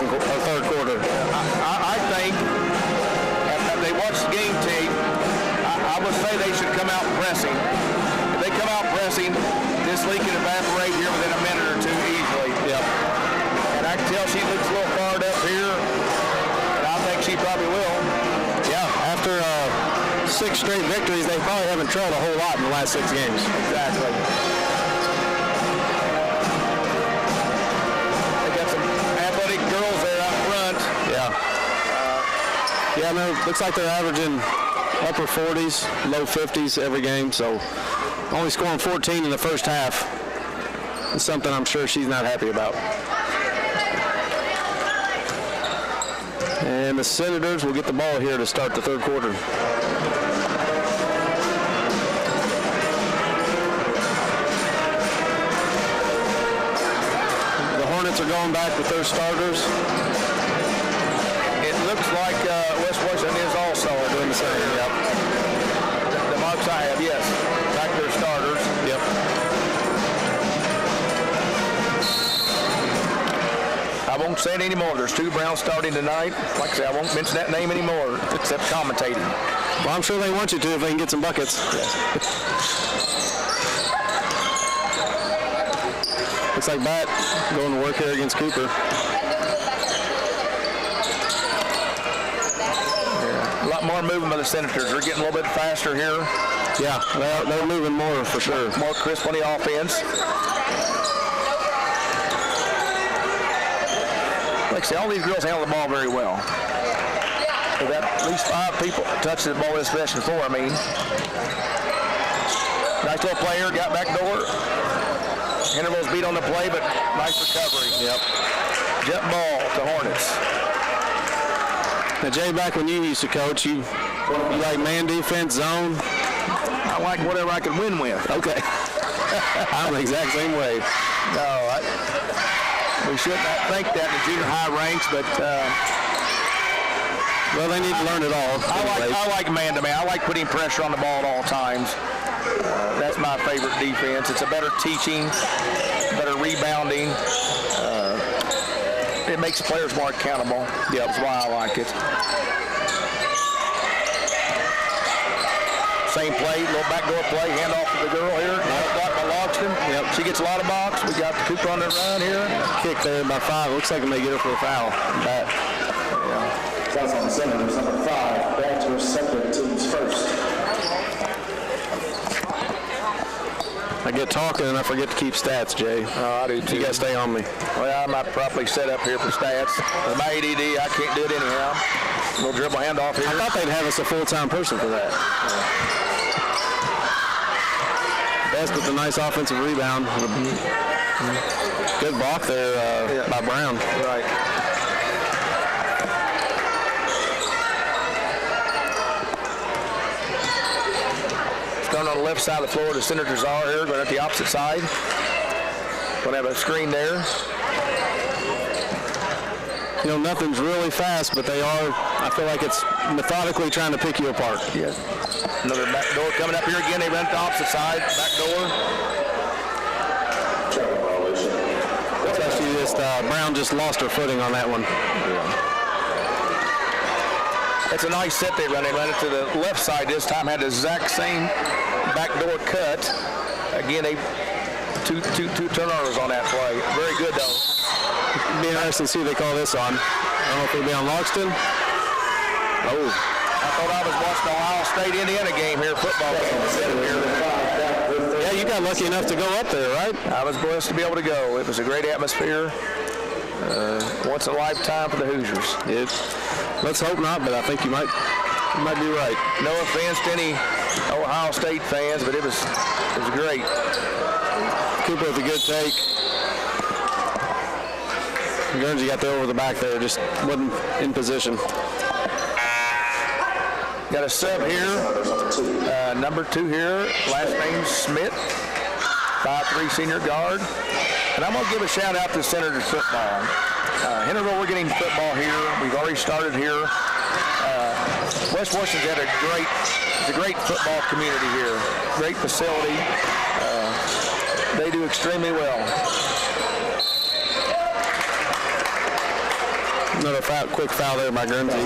quarter. I think if they watch the game tape, I would say they should come out pressing. If they come out pressing, this lead can evaporate here within a minute or two easily. Yep. And I can tell she looks a little fired up here, and I think she probably will. Yeah, after 6 straight victories, they probably haven't trailed a whole lot in the last 6 games. Exactly. They got some athletic girls there up front. Yeah, no, looks like they're averaging upper 40s, low 50s every game, so only scoring 14 in the first half is something I'm sure she's not happy about. And the Senators will get the ball here to start the third quarter. The Hornets are going back with their starters. It looks like West Washington is also doing the same. Yep. The marks I have, yes. Back their starters. Yep. I won't say it anymore. There's 2 Browns starting tonight. Like I said, I won't mention that name anymore except commentating. Well, I'm sure they want you to if they can get some buckets. Looks like Bat going to work here against Cooper. A lot more movement by the Senators. They're getting a little bit faster here. Yeah, they're moving more for sure. More crisp on the offense. Like I say, all these girls handle the ball very well. They've got at least 5 people touching the ball this possession for, I mean. Nice little player, got back door. Intervals beat on the play, but nice recovery. Yep. Jump ball to Hornets. Now, Jay, back when you used to coach, you like man defense, zone? I like whatever I can win with. Okay. I'm the exact same way. No, we should not think that in the junior high ranks, but well, they need to learn it all. I like man-to-man. I like putting pressure on the ball at all times. That's my favorite defense. It's a better teaching, better rebounding. It makes the players more accountable. Yeah, that's why I like it. Same play, little backdoor play, handoff to the girl here. Blocked by Logston. Yep. She gets a lot of box. We got the Cooper on the run here. Kick there by 5. Looks like they may get her for a foul. Bat. Fouls on the Senators, number 5. Back to her separate teams first. I get talking and I forget to keep stats, Jay. Oh, I do too. You got to stay on me. Well, I'm not properly set up here for stats. With my ADD, I can't do it anyhow. A little dribble handoff here. I thought they'd have us a full-time person for that. Best with a nice offensive rebound. Good block there by Brown. Right. Starting on the left side of the floor, the Senators are here, going at the opposite side. Going to have a screen there. You know, nothing's really fast, but they are, I feel like it's methodically trying to pick you apart. Yes. Another back door coming up here again. They run to the opposite side. Back door. Especially just Brown just lost her footing on that one. It's a nice set they run. They run it to the left side this time. Had the exact same backdoor cut. Again, they two turnovers on that play. Very good though. It'd be interesting to see what they call this on. I don't know if it'll be on Logston. Oh. I thought I was watching the Ohio State Indiana game here, football game. Yeah, you got lucky enough to go up there, right? I was blessed to be able to go. It was a great atmosphere. Once in a lifetime for the Hoosiers. Let's hope not, but I think you might be right. No offense to any Ohio State fans, but it was great. Cooper with a good take. Guernsey got there over the back there, just wasn't in position. Got a sub here, number 2 here, last name Smith, 5'3" senior guard. And I'm going to give a shout out to Senators football. Henryville, we're getting football here. We've already started here. West Washington's had a great football community here. Great facility. they do extremely well. Another quick foul there by Guernsey. I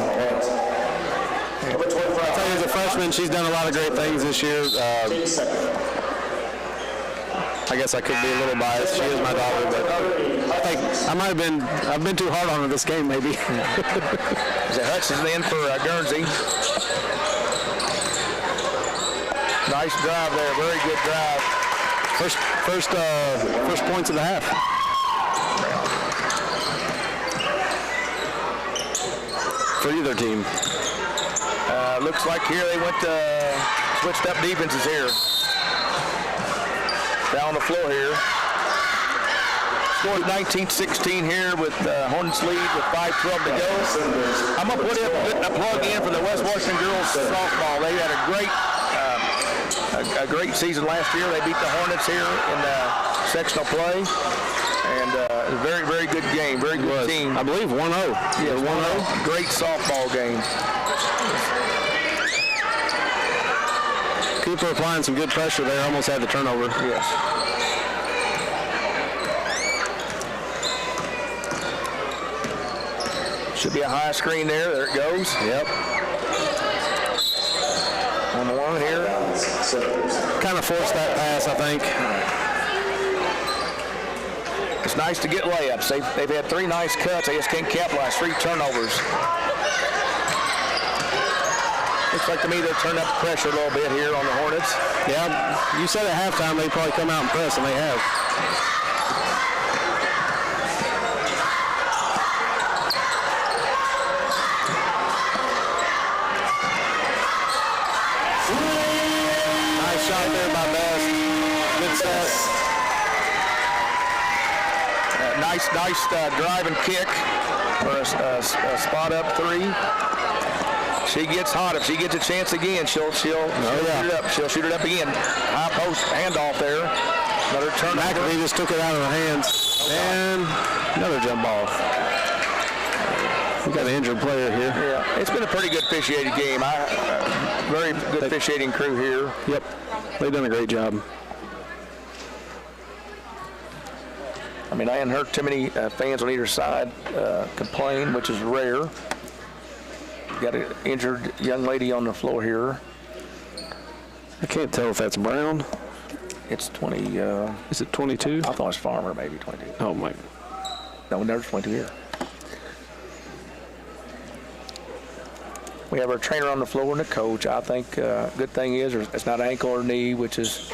tell you, as a freshman, she's done a lot of great things this year. I guess I could be a little biased. She is my daughter, but I think I've been too hard on her this game, maybe. Hutchinson in for Guernsey. Nice drive there, very good drive. First points of the half. For either team. Looks like here they went switched up defenses here. Down the floor here. Scored 19-16 here with Hornets lead with 5:12 to go. I'm going to put a plug in for the West Washington girls softball. They had a great season last year. They beat the Hornets here in sectional play. And a very, very good game. Very good team. I believe 1-0. Yeah, 1-0. Great softball game. Cooper applying some good pressure there. Almost had the turnover. Yes. Should be a high screen there. There it goes. Yep. On the one here. Kind of forced that pass, I think. It's nice to get layups. They've had 3 nice cuts. They just can't capitalize. 3 turnovers. Looks like to me they're turning up the pressure a little bit here on the Hornets. Yeah, you said at halftime they'd probably come out and press, and they have. Nice shot there by Best. Good set. Nice drive and kick for a spot up 3. She gets hot. If she gets a chance again, she'll shoot it up. She'll shoot it up again. High post handoff there. Another turn. McAfee just took it out of her hands. And another jump ball. We got an injured player here. Yeah, it's been a pretty good officiated game. Very good officiating crew here. Yep, they've done a great job. I mean, I hadn't heard too many fans on either side complain, which is rare. Got an injured young lady on the floor here. I can't tell if that's Brown. It's 20. Is it 22? I thought it was Farmer, maybe 22. Oh, my. No, there's 22 here. We have our trainer on the floor and the coach. I think good thing is it's not ankle or knee, which is...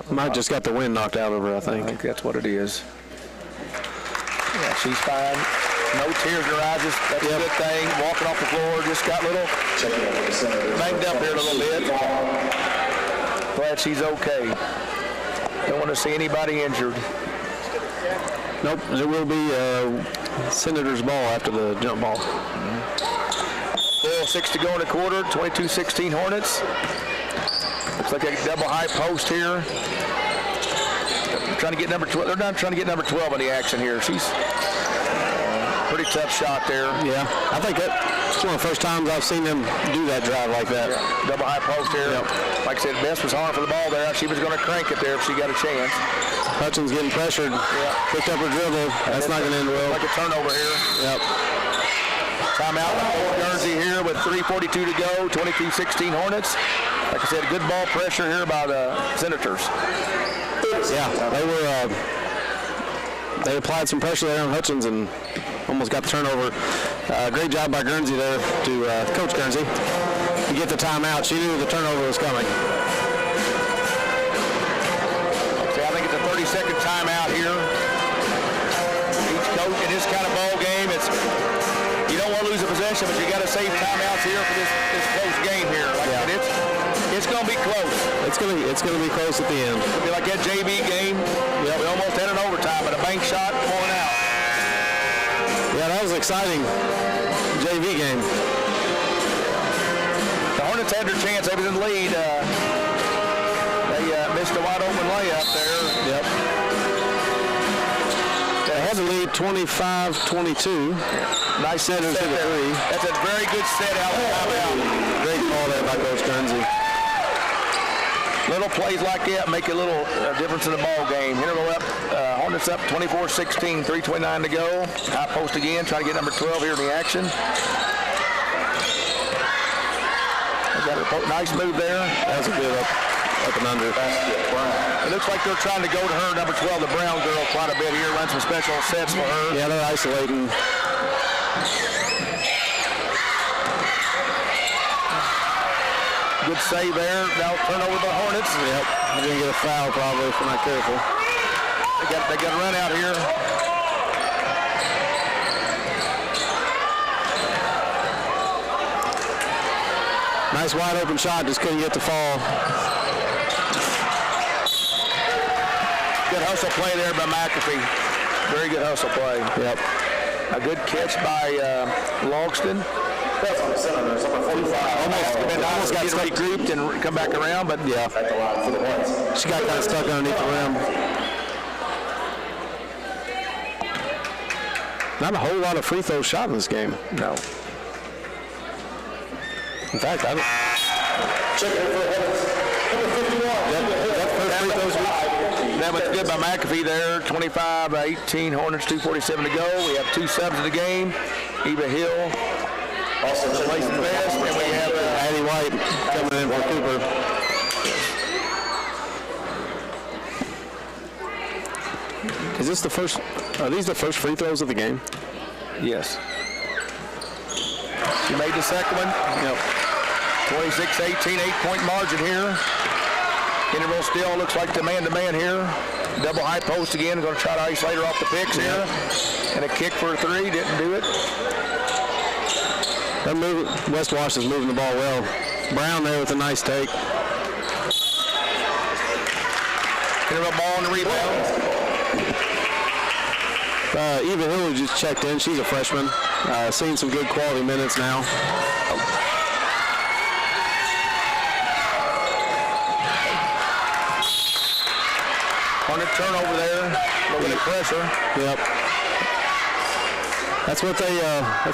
Might just got the wind knocked out of her, I think. I think that's what it is. Yeah, she's fine. No tears in her eyes. That's a good thing. Walking off the floor, just got a little banged up here a little bit. Glad she's okay. Don't want to see anybody injured. Nope, it will be Senator's ball after the jump ball. 4:06 to go in the quarter. 22-16 Hornets. Looks like a double high post here. Trying to get number 12. They're not trying to get number 12 in the action here. She's pretty tough shot there. Yeah, I think that's one of the first times I've seen them do that drive like that. Yeah. Double high post here. Yep. Like I said, Best was hard for the ball there. She was going to crank it there if she got a chance. Hutchins getting pressured. Yeah. Picked up her dribble. That's not going to end well. Like a turnover here. Yep. Timeout for Guernsey here with 3:42 to go. 22-16 Hornets. Like I said, good ball pressure here by the Senators. Yeah, they applied some pressure there on Hutchins and almost got the turnover. Great job by Guernsey there to Coach Guernsey to get the timeout. She knew the turnover was coming. See, I think it's a 30-second timeout here. Each coach in this kind of ball game, you don't want to lose a possession, but you got to save timeouts here for this close game here. It's going to be close. It's going to be close at the end. It'll be like that JV game. Yeah, we almost had an overtime, but a bank shot pulling out. Yeah, that was an exciting JV game. The Hornets had their chance. They was in the lead. They missed a wide open layup there. Yep. They had the lead 25-22. Nice set there. That's a very good set out of timeout. Great call there by Coach Guernsey. Little plays like that make a little difference in the ball game. Interval up, Hornets up 24-16, 3:29 to go. High post again, trying to get number 12 here in the action. Got a nice move there. That was a good up and under. It looks like they're trying to go to her, number 12, the Brown girl, quite a bit here. Run some special sets for her. Yeah, they're isolating. Good save there. Now turnover by Hornets. Yep. They're going to get a foul probably if we're not careful. They got a run out here. Nice wide open shot, just couldn't get the fall. Good hustle play there by McAfee. Very good hustle play. Yep. A good catch by Logston. Almost got regrouped and come back around, but yeah. She got kind of stuck underneath the rim. Not a whole lot of free throws shot in this game. No. In fact, I don't. That was good by McAfee there. 25-18, Hornets, 2:47 to go. We have two subs in the game. Eva Hill, also replacing Best, and we have Addie White coming in for Cooper. Is this the first? Are these the first free throws of the game? Yes. She made the second one. Yep. 26-18, 8-point margin here. Interval still looks like the man-to-man here. Double high post again. Going to try to isolate her off the picks here. And a kick for a three. Didn't do it. That move, West Wash is moving the ball well. Brown there with a nice take. Interval ball on the rebound. Eva Hill who just checked in. She's a freshman. Seeing some good quality minutes now. Hornet turnover there. A little bit of pressure. Yep. That's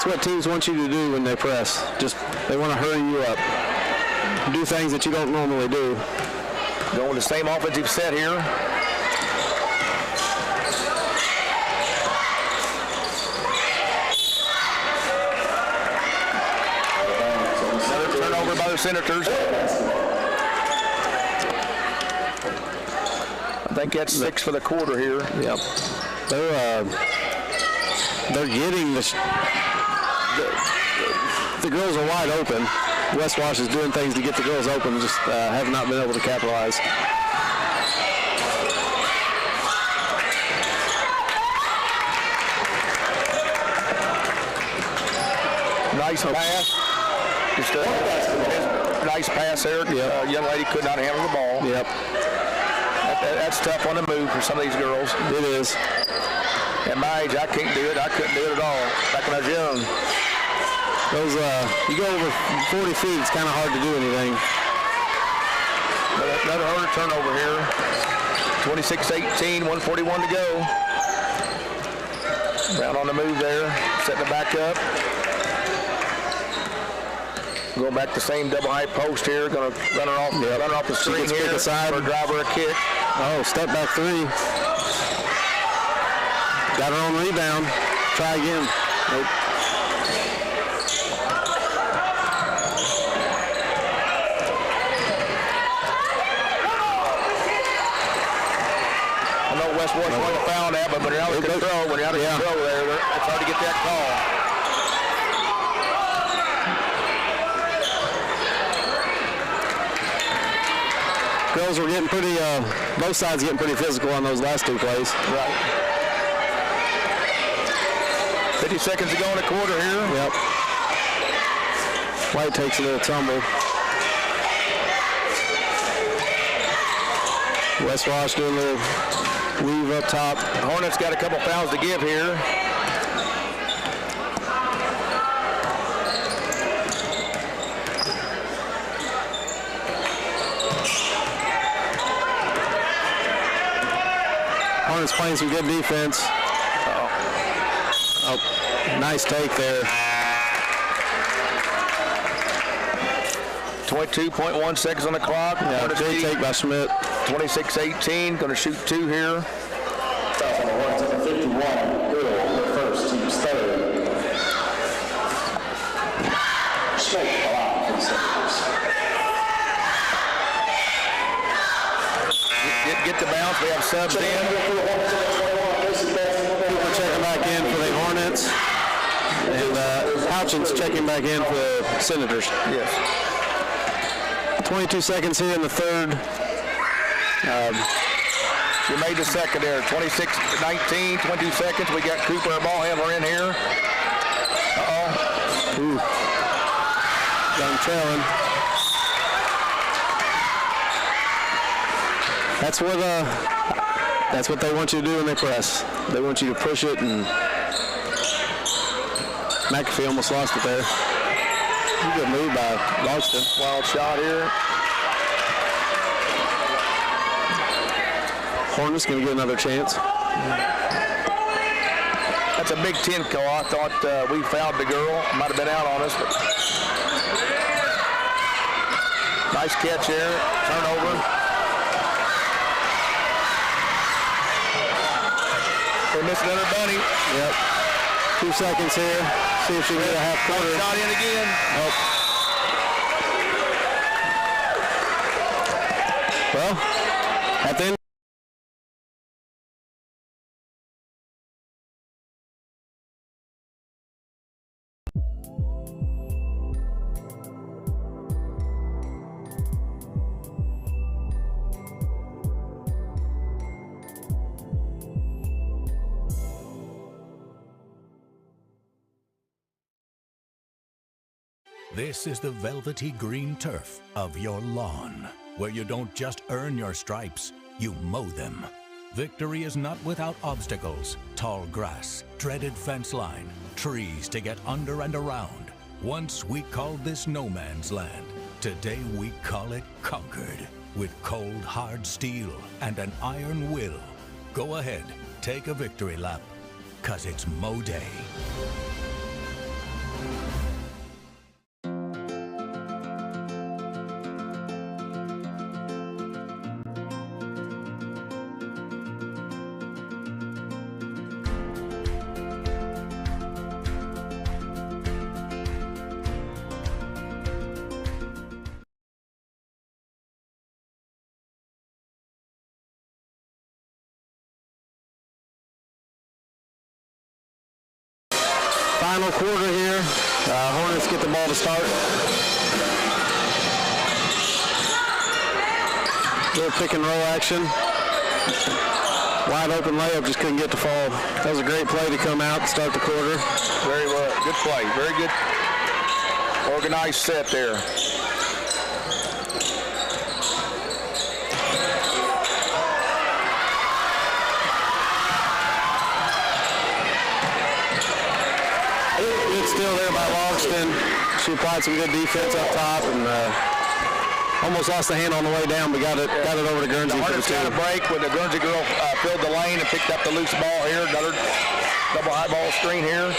what teams want you to do when they press. Just they want to hurry you up. Do things that you don't normally do. Going the same offensive set here. Another turnover by the Senators. I think that's 6 for the quarter here. Yep. They're getting the girls are wide open. West Wash is doing things to get the girls open, just have not been able to capitalize. Nice pass. Just a nice pass there. Yep. Young lady could not handle the ball. Yep. That's tough on the move for some of these girls. It is. At my age, I can't do it. I couldn't do it at all back when I was young. Those, you go over 40 feet, it's kind of hard to do anything. Another harder turnover here. 26-18, 1:41 to go. Brown on the move there, setting it back up. Going back the same double high post here. Going to run her off the screen here. Aside. For a driver a kick. Oh, step back three. Got her on rebound. Try again. Nope. I know West Wash wanted to foul that, but when you're out of control, there, it's hard to get that call. Girls were getting pretty, both sides getting pretty physical on those last two plays. Right. 50 seconds to go in the quarter here. Yep. White takes a little tumble. West Wash doing a little weave up top. Hornets got a couple fouls to give here. Hornets playing some good defense. Oh, nice take there. 22.1 seconds on the clock. Yeah, great take by Schmidt. 26-18, going to shoot 2 here. Foul on the Hornets at the 51. Hill, the first, team's third. Schmidt allowed for the Senators. Get the bounce. We have subs in. Cooper checking back in for the Hornets. And Houchins checking back in for the Senators. Yes. 22 seconds here in the third. You made the second there. 26-19, 22 seconds. We got Cooper, our ball handler, in here. Ooh. Got him trailing. That's what they want you to do when they press. They want you to push it, and McAfee almost lost it there. Good move by Logston. Wild shot here. Hornets going to get another chance. That's a Big Ten call. I thought we fouled the girl. Might have been out on us, but nice catch here. Turnover. They missed another bunny. Yep. 2 seconds here. See if she can get a half quarter. Shot in again. Nope. Well, at the end. This is the velvety green turf of your lawn, where you don't just earn your stripes, you mow them. Victory is not without obstacles, tall grass, dreaded fence line, trees to get under and around. Once we called this no man's land. Today we call it conquered, with cold hard steel and an iron will. Go ahead, take a victory lap, 'cause it's mow day. Final quarter here. Hornets get the ball to start. Little pick and roll action. Wide open layup, just couldn't get to fall. That was a great play to come out and start the quarter. Very well. Good play. Very good organized set there. Still there by Logston. She applied some good defense up top and almost lost the hand on the way down, but got it over to Guernsey. The Hornets got a break when the Guernsey girl filled the lane and picked up the loose ball here. Another double high ball screen here.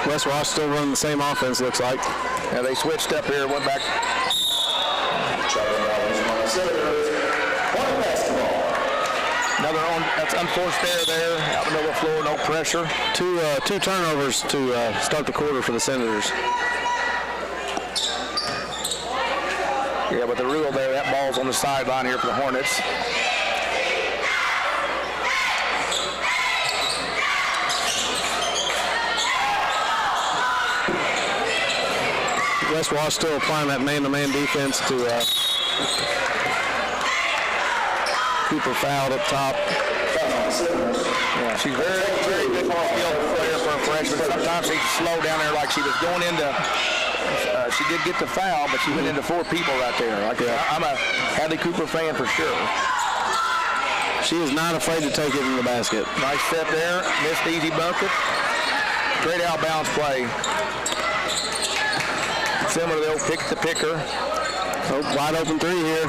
West Ross still running the same offense, looks like. Yeah, they switched up here, went back. Another that's unforced error there, out in the middle of the floor, no pressure. Two turnovers to start the quarter for the Senators. Yeah, but the rule there, that ball's on the sideline here for the Hornets. West Wash still applying that man-to-man defense to Cooper fouled up top. Yeah, she's very, very good skilled player for a freshman. Sometimes she's slow down there like she was going into, she did get the foul, but she went into 4 people right there. I'm a Hadley Cooper fan for sure. She is not afraid to take it in the basket. Nice set there, missed the easy bucket. Great out of bounds play. Similar to the old pick the picker. Oh, wide open 3 here.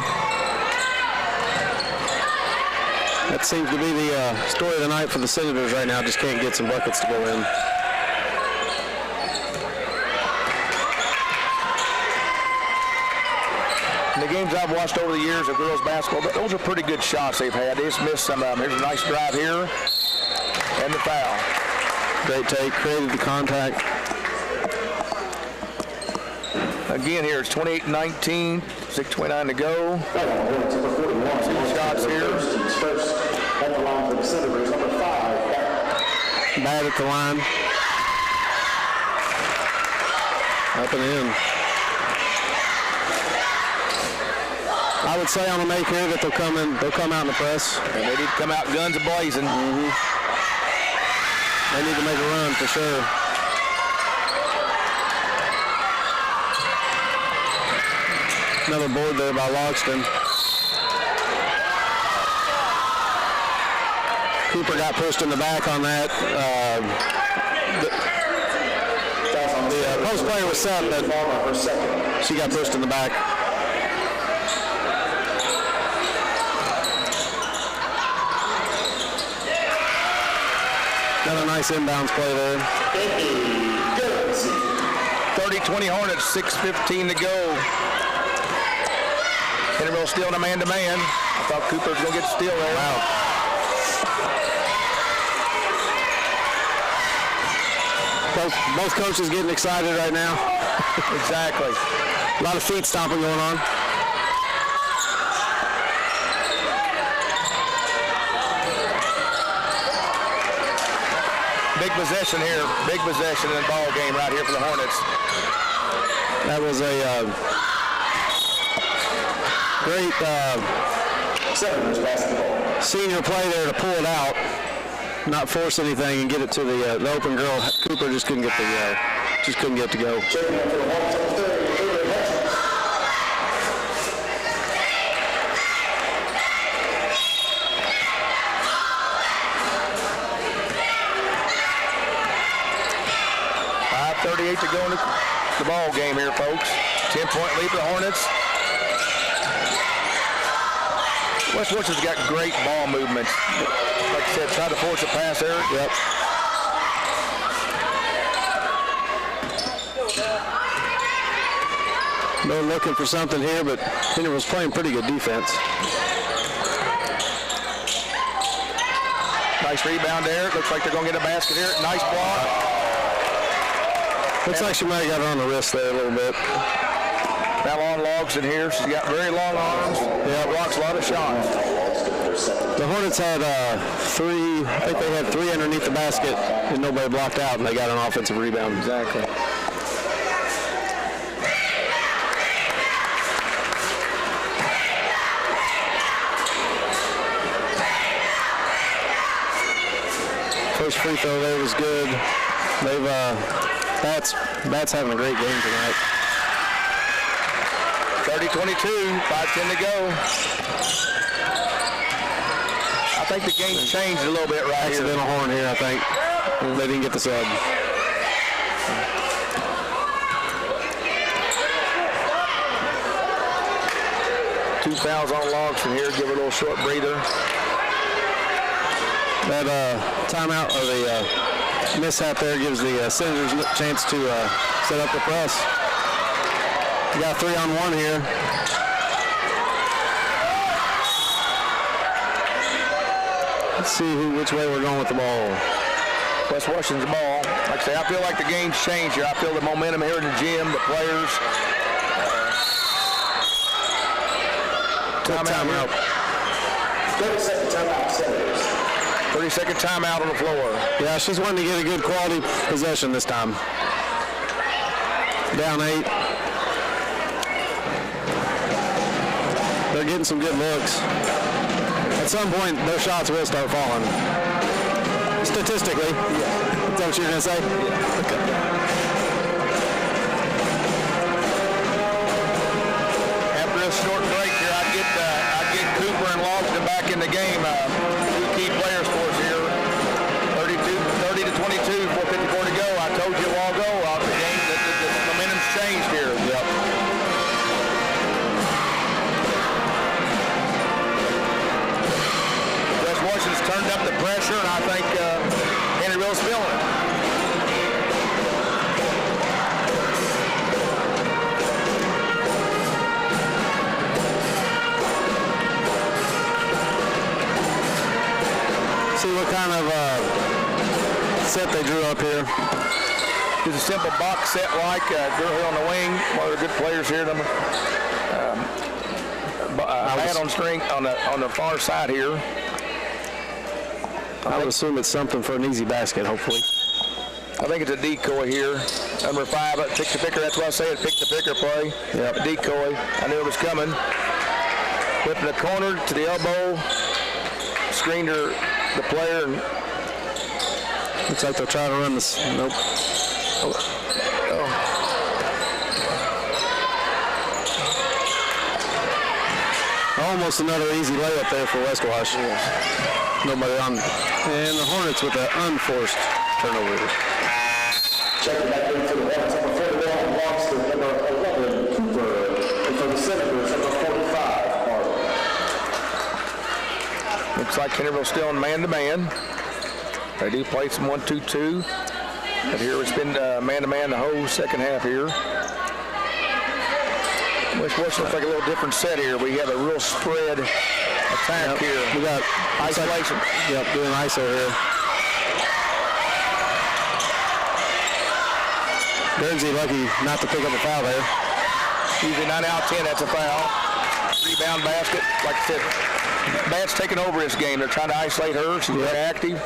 That seems to be the story of the night for the Senators right now. Just can't get some buckets to go in. games I've watched over the years of girls basketball, those are pretty good shots they've had. They just missed some of them. Here's a nice drive here, and the foul. Great take, created the contact. Again here, it's 28-19, 6:29 to go. Number 41. 2 shots here. First at the line for the Senators, number 5. Bad at the line. Up and in. I would say on a make here that they'll come out in the press. And they need to come out guns a-blazing. They need to make a run for sure. Another board there by Logston. Cooper got pushed in the back on that. The post player was set, but she got pushed in the back. Got a nice inbounds play there. 30-20 Hornets, 6:15 to go. Henryville still in a man-to-man. I thought Cooper was going to get the steal there. Wow. Both coaches getting excited right now. Exactly. A lot of feet stomping going on. Big possession here. Big possession in the ball game right here for the Hornets. That was a great Senators basketball. senior play there to pull it out, not force anything, and get it to the open girl. Cooper just couldn't get it to go. Checking out for the Hornets, number 30, Avery Hutchins. .38 to go in the ball game here, folks. 10-point lead for the Hornets. West Washington's got great ball movement. Like I said, try to force a pass there. Yep. They're looking for something here, but Henry was playing pretty good defense. Nice rebound there. Looks like they're going to get a basket here. Nice block. Looks like she might have got her on the wrist there a little bit. Fallon Logs in here. She's got very long arms. Yeah, blocks a lot of shots. The Hornets had three, I think they had 3 underneath the basket, and nobody blocked out, and they got an offensive rebound. Exactly. First free throw there was good. They've Bats having a great game tonight. 30-22, 5:10 to go. I think the game's changed a little bit right here. Accidental horn here, I think. They didn't get the sub. Two fouls on Logston here. Give it a little short breather. That timeout, or the mishap there, gives the Senators a chance to set up the press. We got 3-on-1 here. Let's see which way we're going with the ball. West Washington's ball. Like I say, I feel like the game's changed here. I feel the momentum here in the gym, the players. Timeout. 30-second timeout, Senators. 30-second timeout on the floor. Yeah, she's wanting to get a good quality possession this time. Down 8. They're getting some good looks. At some point, their shots will start falling. Statistically. Yeah. Is that what you're going to say? Yeah. Okay. After a short break here, I get Cooper and Logston back in the game. Two key players for us here. 30-22, 4:54 to go. I told you a while ago, the game, the momentum's changed here. Yep. West Washington's turned up the pressure, and I think Henryville's feeling it. set they drew up here? It's a simple box set like Drew here on the wing. One of the good players here. Hat on string on the far side here. I would assume it's something for an easy basket, hopefully. I think it's a decoy here. Number 5, pick the picker. That's what I say. Pick the picker play. Yep. A decoy. I knew it was coming. Flipping the corner to the elbow. Screened her, the player. And looks like they'll try to run this. Nope. Almost another easy layup there for West Wash. Yes. Nobody on. And the Hornets with an unforced turnover. Checking back in for the Hornets, number 41 belongs to number 11, Cooper. And for the Senators, number 45, Martin. Looks like Kennerville still in man-to-man. They do play some 1-2-2. But here it's been man-to-man the whole second half here. West Wash looks like a little different set here. We have a real spread attack here. We got Isolation. Yep, doing ISO here. Guernsey lucky not to pick up a foul there. Usually 9 out of 10, that's a foul. Rebound basket. Like I said, Bat's taking over this game. They're trying to isolate her. She's very active.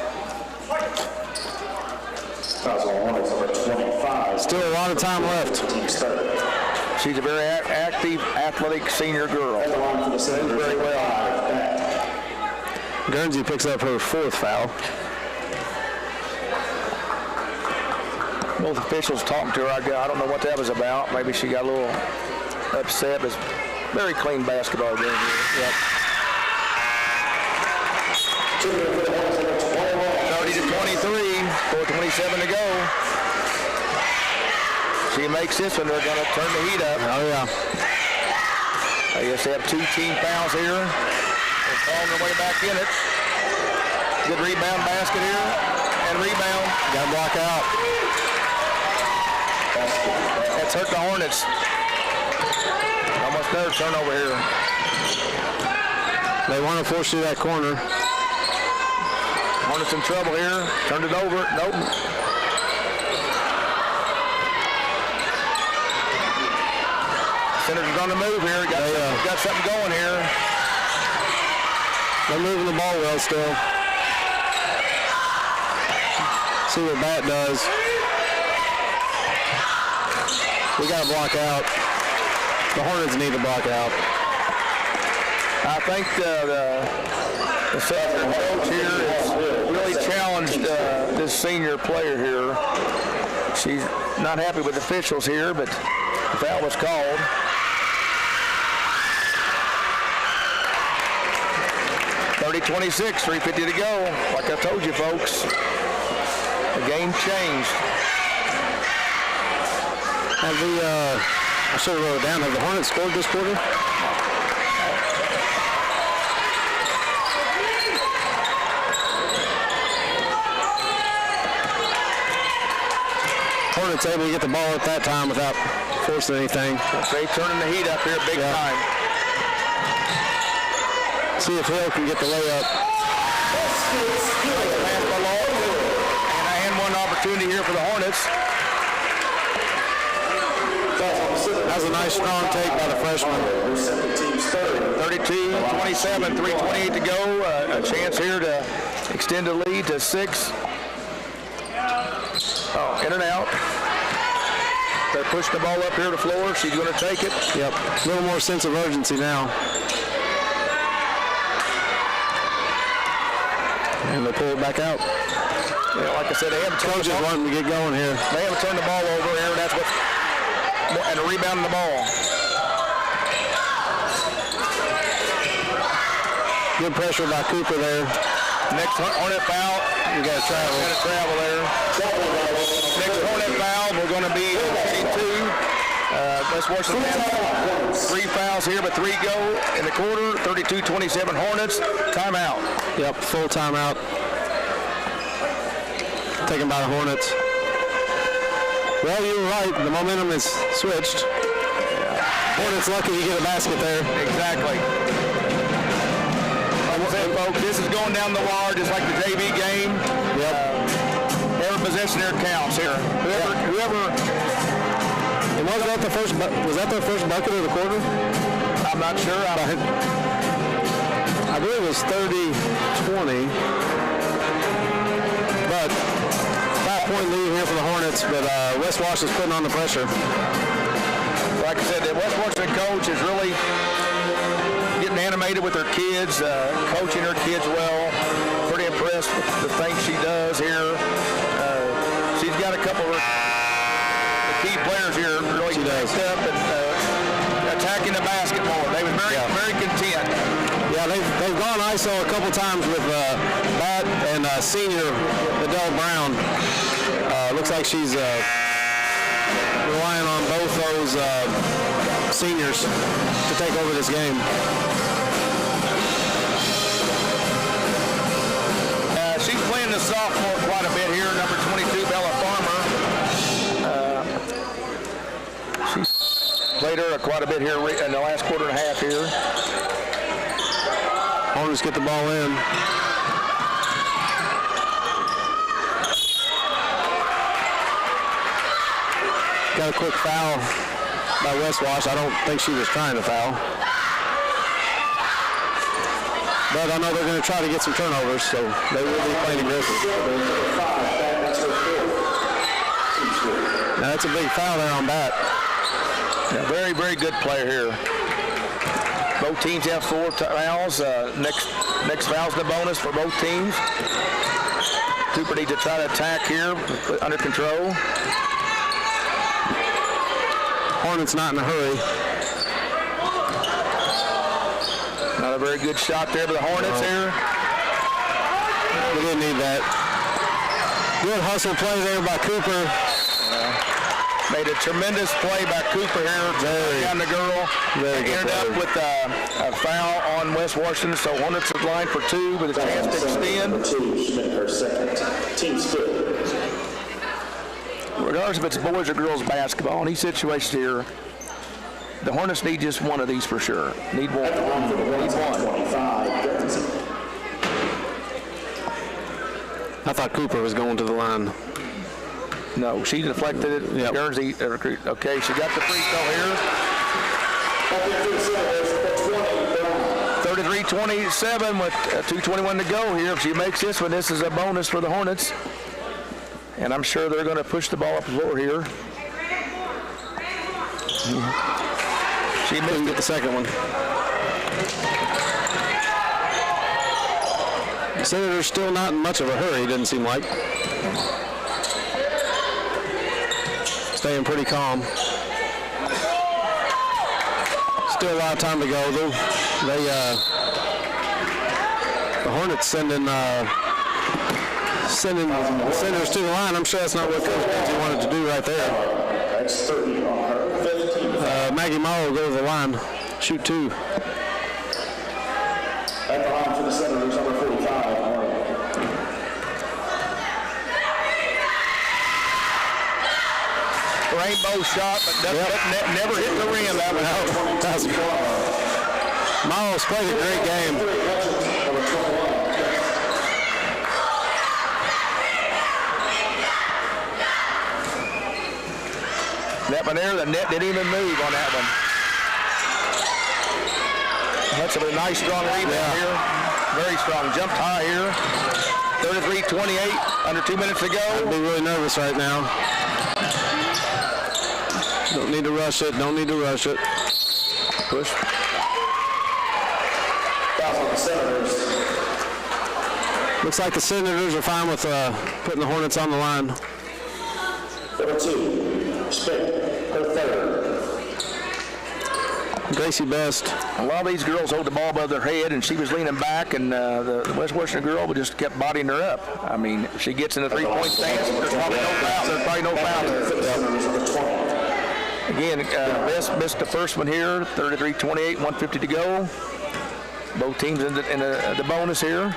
Fouls on Hornets, number 25. Still a lot of time left. She's a very active, athletic senior girl. Moves very well. Guernsey picks up her 4th foul. Both officials talking to her. I don't know what that was about. Maybe she got a little upset. But it's very clean basketball game here. Yep. 30-23, 4:27 to go. She makes this one, they're going to turn the heat up. Oh, yeah. I guess they have 2 team fouls here. They're calling their way back in it. Good rebound basket here. And rebound. Got to block out. That's hurt the Hornets. Almost another turnover here. They want to force through that corner. Hornets in trouble here. Turned it over. Nope. Senators on the move here. Got something going here. They're moving the ball well still. See what Bat does. We got to block out. The Hornets need to block out. I think the Southern coach here has really challenged this senior player here. She's not happy with the officials here, but the foul was called. .26, 3:50 to go. Like I told you, folks, the game changed. Have I should have wrote it down. Have the Hornets scored this quarter? Hornets able to get the ball at that time without forcing anything. They turning the heat up here big time. See if Hill can get the layup. And one opportunity here for the Hornets. That was a nice strong take by the freshman. 32-27, 3:28 to go. A chance here to extend the lead to 6. Oh, in and out. They're pushing the ball up here to the floor. She's going to take it. Yep. A little more sense of urgency now. And they pull it back out. Yeah, like I said, they haven't turned Coaches wanting to get going here. They haven't turned the ball over here. That's what. And a rebound on the ball. Good pressure by Cooper there. Next Hornet foul. We got to travel. Got to travel there. Next Hornet foul. We're going to be hitting 2. West Washington has 3 fouls here, but 3 go in the quarter. 32-27 Hornets. Timeout. Yep, full timeout. Taken by the Hornets. Well, you were right. The momentum is switched. Hornets lucky to get a basket there. Exactly. Like I said, folks, this is going down the wire just like the JV game. Yep. Everybody possession here counts here. Whoever. And was that their first bucket of the quarter? I'm not sure. I believe it was 30-20. But 5-point lead here for the Hornets, but West Wash is putting on the pressure. Like I said, the West Washington coach is really getting animated with her kids, coaching her kids well. Pretty impressed with the things she does here. She's got a couple of the key players here really backed up and attacking the basket more. They were very content. Yeah, they've gone ISO a couple times with Bat and senior Adele Brown. Looks like she's relying on both those seniors to take over this game. She's playing the sophomore quite a bit here, number 22, Bella Farmer. She's played her quite a bit here in the last quarter and a half here. Hornets get the ball in. Got a quick foul by West Wash. I don't think she was trying to foul. But I know they're going to try to get some turnovers, so they will be playing aggressive. Now that's a big foul there on Bat. Yeah, very, very good player here. Both teams have 4 fouls. Next foul's the bonus for both teams. Cooper needs to try to attack here, under control. Hornets not in a hurry. Not a very good shot there by the Hornets here. We didn't need that. Good hustle play there by Cooper. Made a tremendous play by Cooper here. Down the girl. Very good ended up with a foul on West Washington, so Hornets is line for 2 with a chance to extend. Her second. Team split. Regardless if it's boys or girls basketball, in these situations here, the Hornets need just one of these for sure. Need one. I thought Cooper was going to the line. No, she deflected it. Yep. Guernsey, okay, she got the free throw here. 33-27 with 2:21 to go here. If she makes this one, this is a bonus for the Hornets. And I'm sure they're going to push the ball up the floor here. She didn't get the second one. The Senators still not in much of a hurry, doesn't seem like. Staying pretty calm. Still a lot of time to go. The Hornets sending the Senators to the line. I'm sure that's not what Coach Benzie wanted to do right there. That's 30 on her. 15. Maggie Morrow will go to the line. Shoot 2. At the line for the Senators, number 45. Rainbow shot, but never hit the rim. That was Morrow's played a great game. That one there, the net didn't even move on that one. That's a nice, strong rebound here. Very strong. Jumped high here. 33-28, under 2 minutes to go. I'd be really nervous right now. Don't need to rush it. Don't need to rush it. Push. Foul on the Senators. Looks like the Senators are fine with putting the Hornets on the line. Number 2, Smith, her third. Gracie Best. A lot of these girls hold the ball above their head, and she was leaning back, and the West Washington girl just kept bodying her up. I mean, if she gets in the three-point stance, there's probably no foul. There's probably no foul there. Again, Best missed the first one here. 33-28, 1:50 to go. Both teams in the bonus here.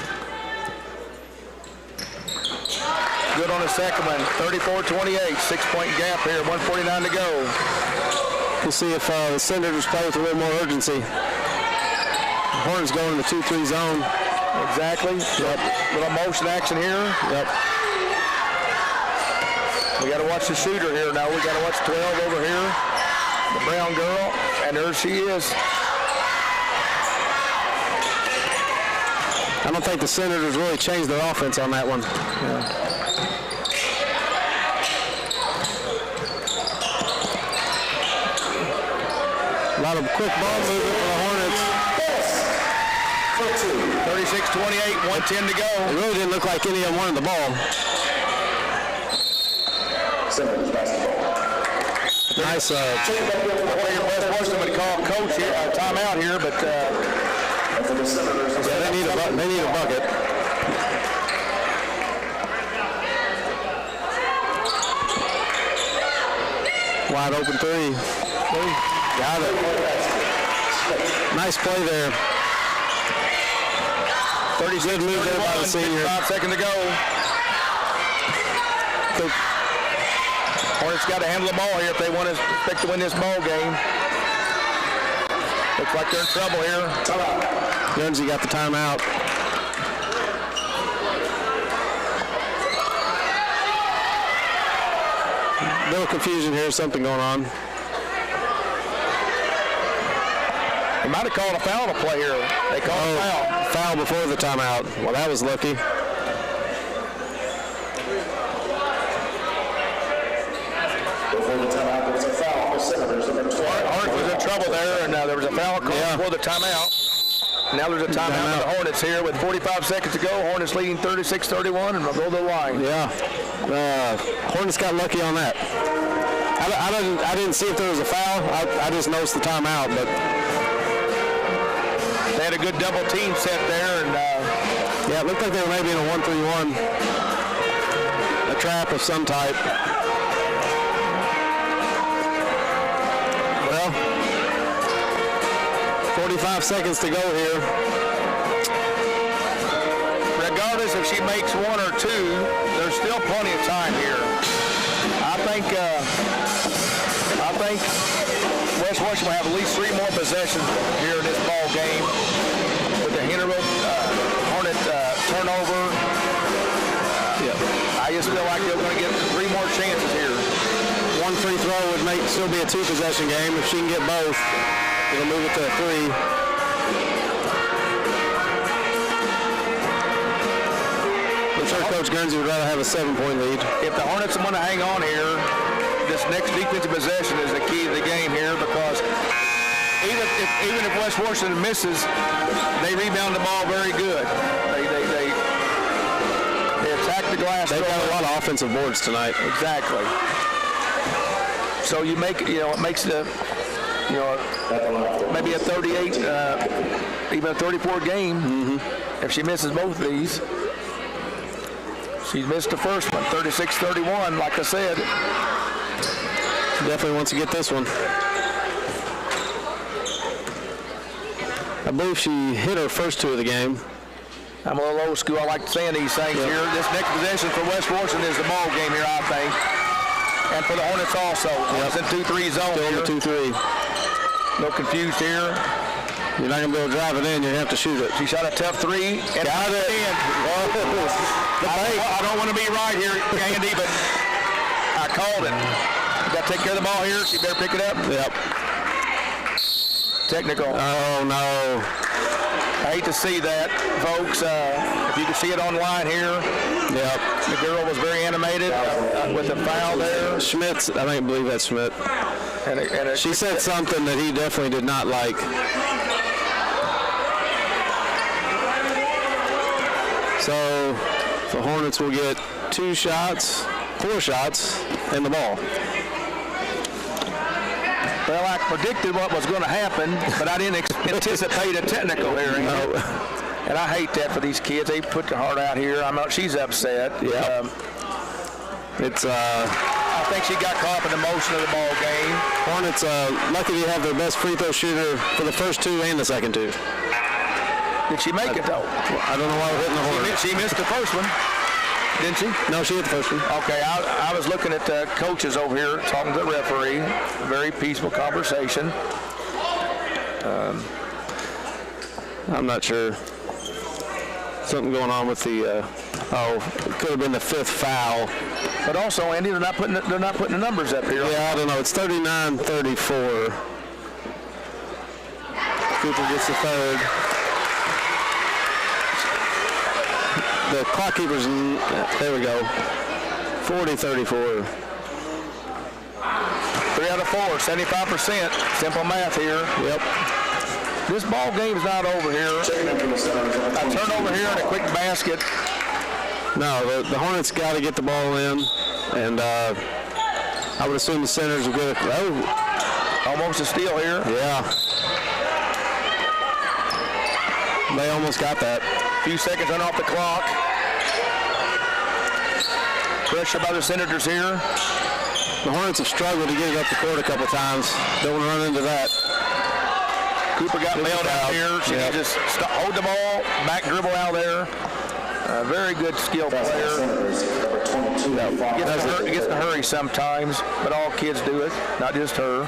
Good on the second one. 34-28, 6-point gap here. 1:49 to go. We'll see if the Senators play with a little more urgency. The Hornets going in the 2-3 zone. Exactly. Yep. Little motion action here. Yep. We got to watch the shooter here now. We got to watch 12 over here, the brown girl, and there she is. I don't think the Senators really changed their offense on that one. Yeah. A lot of quick ball movement for the Hornets. 36-28, 1:10 to go. It really didn't look like any of them wanted the ball. Senators basketball. Nice. West Washington would call coach here, timeout here, but And for the Senators, Yeah, they need a bucket. Wide open three. Got it. Nice play there. 30 Good move there by the senior. 5 seconds to go. Hornets got to handle the ball here if they want to expect to win this ball game. Looks like they're in trouble here. Guernsey got the timeout. Little confusion here, something going on. They might have called a foul to play here. They called a foul. Foul before the timeout. Well, that was lucky. before the timeout, there was a foul for Senators, number 12. Hornets was in trouble there, and there was a foul called before the timeout. Now there's a timeout for the Hornets here with 45 seconds to go. Hornets leading 36-31, and they'll go to the line. Yeah. Hornets got lucky on that. I didn't see if there was a foul. I just noticed the timeout, but they had a good double team set there, and yeah, it looked like they were maybe in a 1-3-1, a trap of some type. Well, 45 seconds to go here. Regardless if she makes one or two, there's still plenty of time here. I think West Washington will have at least 3 more possessions here in this ball game with the Hornet turnover. I just feel like they're going to get 3 more chances here. One free throw would still be a 2-possession game. If she can get both, it'll move it to a 3. I'm sure Coach Guernsey would rather have a 7-point lead. If the Hornets want to hang on here, this next defensive possession is the key to the game here, because even if West Washington misses, they rebound the ball very good. They attack the glass. They've got a lot of offensive boards tonight. Exactly. So it makes the, maybe a 38, even a 34 game if she misses both of these. She's missed the first one, 36-31, like I said. Definitely wants to get this one. I believe she hit her first 2 of the game. I'm a little old school. I like saying these things here. This next possession for West Washington is the ball game here, I think. And for the Hornets also. It's in 2-3 zone. Still in the 2-3. No confused here. You're not going to be able to drive it in. You're going to have to shoot it. She shot a tough 3. And got it. I don't want to be right here, Andy, but I called it. You got to take care of the ball here. She better pick it up. Yep. Technical. Oh, no. I hate to see that, folks. If you can see it online here. Yep. The girl was very animated with the foul there. Schmitz, I believe that's Schmidt. And she said something that he definitely did not like. So the Hornets will get 4 shots in the ball. Well, I predicted what was going to happen, but I didn't anticipate a technical here. No. And I hate that for these kids. They put their heart out here. She's upset. Yeah. I think she got caught up in the motion of the ball game. Hornets lucky to have their best free throw shooter for the first 2 and the second 2. Did she make it though? I don't know why we're hitting the Hornets. She missed the first one, didn't she? No, she hit the first one. Okay, I was looking at the coaches over here talking to the referee. A very peaceful conversation. I'm not sure. Something going on with the, it could have been the 5th foul. But also, Andy, they're not putting the numbers up here. Yeah, I don't know. It's 39-34. Cooper gets the 3rd. The clock keeper's, there we go, 40-34. 3 out of 4, 75%. Simple math here. Yep. This ball game is not over here. A turnover here and a quick basket. No, the Hornets got to get the ball in, and I would assume the Senators will get it. Oh, almost a steal here. Yeah. They almost got that. A few seconds on off the clock. Pressure by the Senators here. The Hornets have struggled to get it up the court a couple times. Don't want to run into that. Cooper got bailed out here. She can just hold the ball, back dribble out there. Very good skill player. Gets to hurry sometimes, but all kids do it, not just her.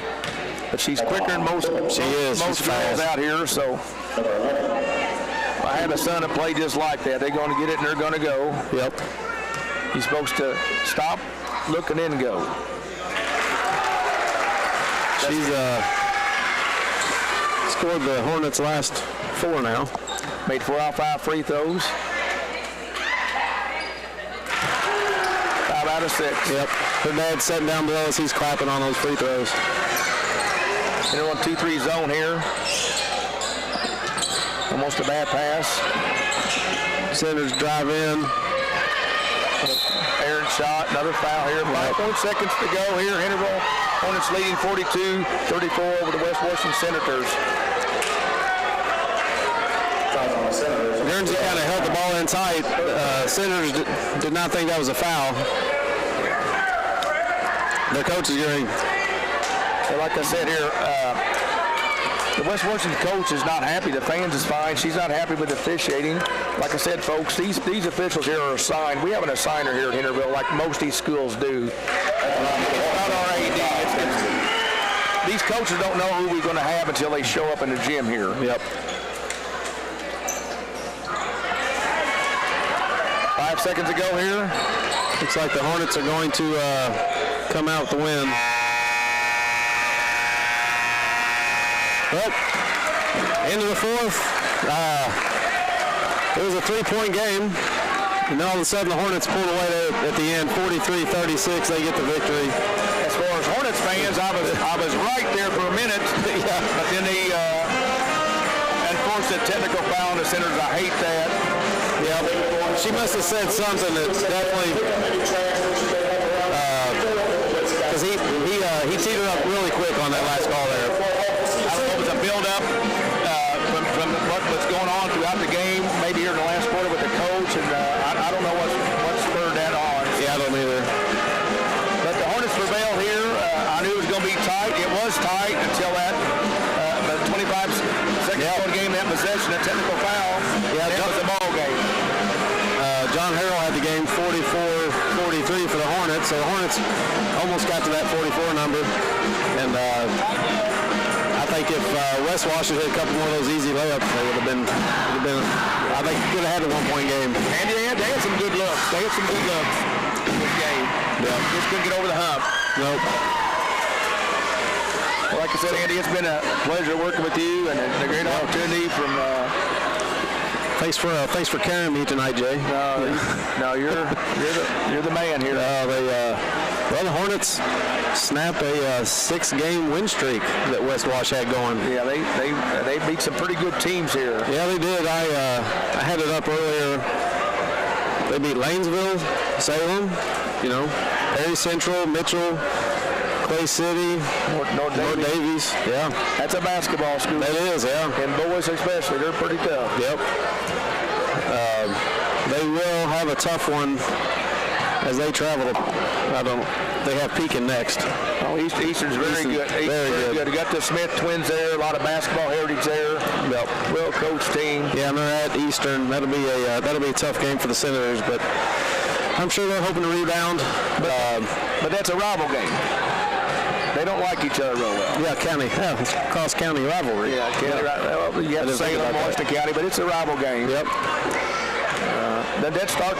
But she's quicker than most girls out here, so if I had a son that played just like that, they're going to get it and they're going to go. Yep. He's supposed to stop, look, and then go. She's scored the Hornets' last 4 now. Made 4 out of 5 free throws. 5 out of 6. Yep. Her dad's sitting down below us. He's clapping on those free throws. They're on 2-3 zone here. Almost a bad pass. Senators drive in. Aaron shot. Another foul here. 5 seconds to go here. Interval. Hornets leading 42-34 over the West Washington Senators. Guernsey kind of held the ball in tight. Senators did not think that was a foul. Their coach is going. Like I said here, the West Washington coach is not happy. The fans is fine. She's not happy with officiating. Like I said, folks, these officials here are assigned. We have an assigner here at Henderville, like most of these schools do. It's not our AD. These coaches don't know who we're going to have until they show up in the gym here. Yep. 5 seconds to go here. Looks like the Hornets are going to come out with the win. Well, end of the 4th. It was a 3-point game. And then all of a sudden the Hornets pulled away at the end, 43-36. They get the victory. As far as Hornets fans, I was right there for a minute. Yeah. But then enforced a technical foul on the Senators. I hate that. Yeah, she must have said something that definitely, because he teed it up really quick on that last call there. I don't know if it's a build-up from what's going on throughout the game, maybe here in the last quarter with the coach, and I don't know what spurred that on. Yeah, I don't either. But the Hornets prevailed here. I knew it was going to be tight. It was tight until that 25 seconds of the game, that possession, a technical foul. Yeah, that was a ball game. John Harrell had the game 44-43 for the Hornets, so the Hornets almost got to that 44 number. And I think if West Washington had a couple more of those easy layups, they would have been I think could have had a 1-point game. And they had some good looks. They had some good looks in this game. Yeah. Just couldn't get over the hump. Nope. Well, like I said, Andy, it's been a pleasure working with you and a great opportunity from. Thanks for carrying me tonight, Jay. No, you're the man here. The Hornets snapped a 6-game win streak that West Wash had going. Yeah, they beat some pretty good teams here. Yeah, they did. I had it up earlier. They beat Lanesville, Salem, Perry Central, Mitchell, Clay City, North Davies. Yeah, that's a basketball school. That is, yeah. And boys especially, they're pretty tough. Yep. They will have a tough one as they travel. They have Pekin next. Oh, Eastern's very good. Very good. You got the Smith twins there. A lot of basketball heritage there. Yep. Well-coached team. Yeah, and they're at Eastern. That'll be a tough game for the Senators, but I'm sure they're hoping to rebound. But that's a rival game. They don't like each other real well. Yeah, it's cross-county rivalry. Yeah, county. Well, you have to say Washington County, but it's a rival game. Yep. Did that start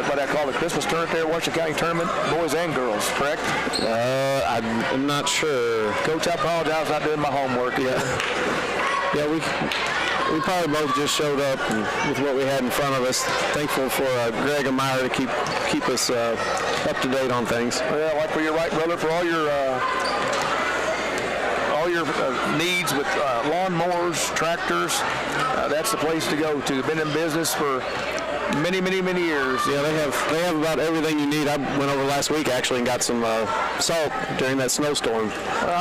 what I call the Christmas tournament there, Washington County tournament, boys and girls, correct? I'm not sure. Coach, I apologize, not doing my homework. Yeah, we probably both just showed up with what we had in front of us. Thankful for Greg and Meyer to keep us up to date on things. Well, like for your right brother, for all your needs with lawnmowers, tractors, that's the place to go to. Been in business for many years. Yeah, they have about everything you need. I went over last week actually and got some salt during that snowstorm.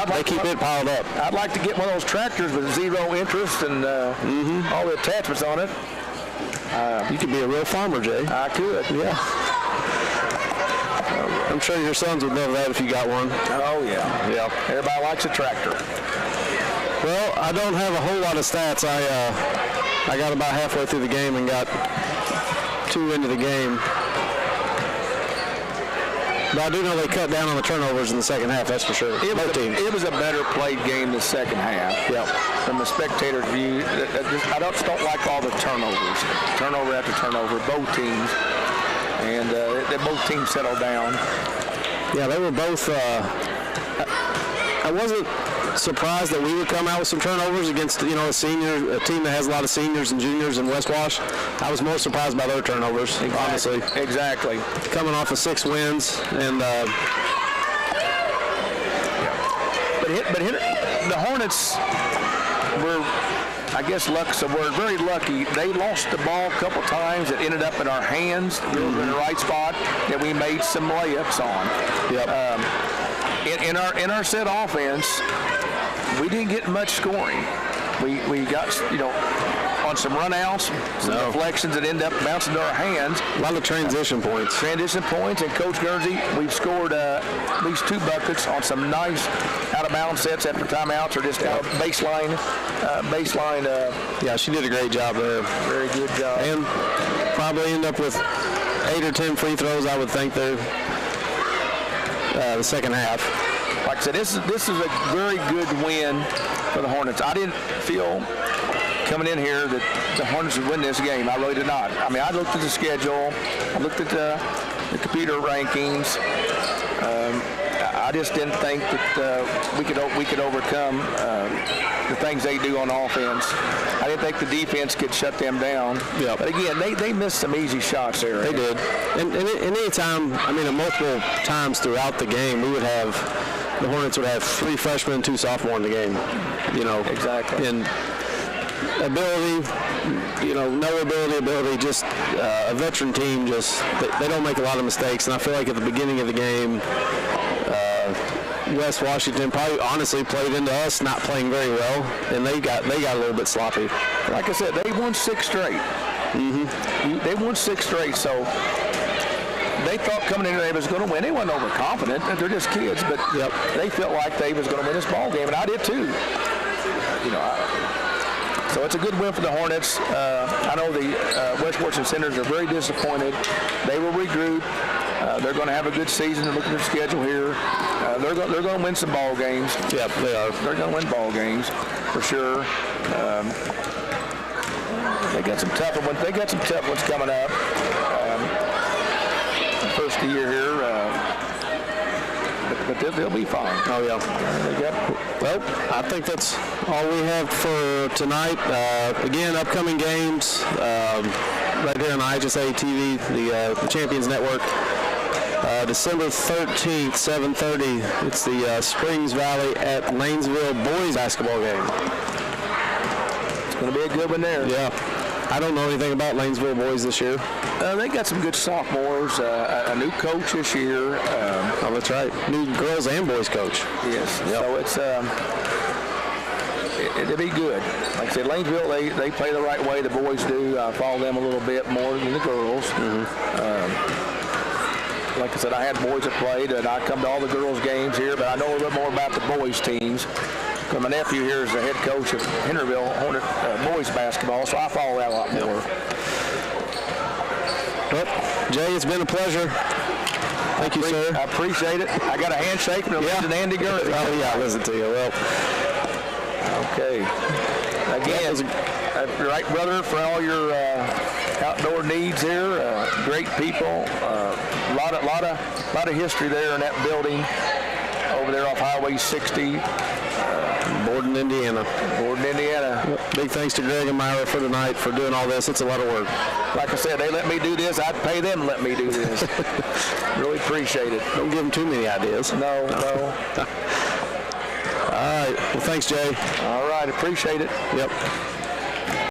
They keep it piled up. I'd like to get one of those tractors with 0 interest and all the attachments on it. You could be a real farmer, Jay. I could. Yeah. I'm sure your sons would love that if you got one. Oh, yeah. Yeah. Everybody likes a tractor. Well, I don't have a whole lot of stats. I got about halfway through the game and got 2 into the game. But I do know they cut down on the turnovers in the second half, that's for sure. It was a better played game the second half. Yep. From the spectator's view, I just don't like all the turnovers. Turnover after turnover, both teams. And both teams settled down. Yeah, they were both. I wasn't surprised that we would come out with some turnovers against, a team that has a lot of seniors and juniors in West Wash. I was more surprised by their turnovers, honestly. Exactly. Coming off of 6 wins, and but the Hornets were, I guess luck's the word, very lucky. They lost the ball a couple times. It ended up in our hands. We were in the right spot that we made some layups on. Yep. In our set offense, we didn't get much scoring. We got, on some runouts, some deflections that end up bouncing to our hands. A lot of transition points. And Coach Guernsey, we've scored at least 2 buckets on some nice out-of-bounds sets after timeouts or just out baseline. Yeah, she did a great job there. Very good job. And probably end up with 8 or 10 free throws, I would think, there the second half. Like I said, this is a very good win for the Hornets. I didn't feel coming in here that the Hornets would win this game. I really did not. I mean, I looked at the schedule. I looked at the computer rankings. I just didn't think that we could overcome the things they do on offense. I didn't think the defense could shut them down. Yeah. But again, they missed some easy shots there. They did. And any time, multiple times throughout the game, the Hornets would have 3 freshmen and 2 sophomores in the game. Exactly. And ability, no ability, just a veteran team, they don't make a lot of mistakes. And I feel like at the beginning of the game, West Washington probably honestly played into us not playing very well, and they got a little bit sloppy. Like I said, they won 6 straight. Mm-hmm. They won 6 straight, so they thought coming in they was going to win. They weren't overconfident. They're just kids, but they felt like they was going to win this ball game, and I did too. So it's a good win for the Hornets. I know the West Washington Senators are very disappointed. They will regroup. They're going to have a good season. Look at their schedule here. They're going to win some ball games. Yeah, they are. They're going to win ball games for sure. They got some tough ones coming up. First of the year here, but they'll be fine. Oh yeah. Well, I think that's all we have for tonight. Again, upcoming games right here on IHSA TV, the Champions Network. December 13th, 7:30. It's the Springs Valley at Lanesville boys basketball game. It's going to be a good one there. Yeah. I don't know anything about Lanesville boys this year. They got some good sophomores, a new coach this year. Oh, that's right. New girls and boys coach. Yes. Yep. So it'll be good. Like I said, Lanesville, they play the right way. The boys do. I follow them a little bit more than the girls. Mm-hmm. Like I said, I had boys that played, and I come to all the girls' games here, but I know a little bit more about the boys' teams. My nephew here is the head coach of Henryville Hornet boys basketball, so I follow that a lot more. Well, Jay, it's been a pleasure. Thank you, sir. I appreciate it. I got a handshake from Andy Guernsey. Oh, yeah, listen to you. Well, Okay. Again, right, brother, for all your outdoor needs here. Great people. A lot of history there in that building over there off Highway 60. Borden, Indiana. Borden, Indiana. Big thanks to Greg and Myra for tonight for doing all this. It's a lot of work. Like I said, they let me do this. I'd pay them to let me do this. Really appreciate it. Don't give them too many ideas. No. All right. Well, thanks, Jay. All right. Appreciate it. Yep.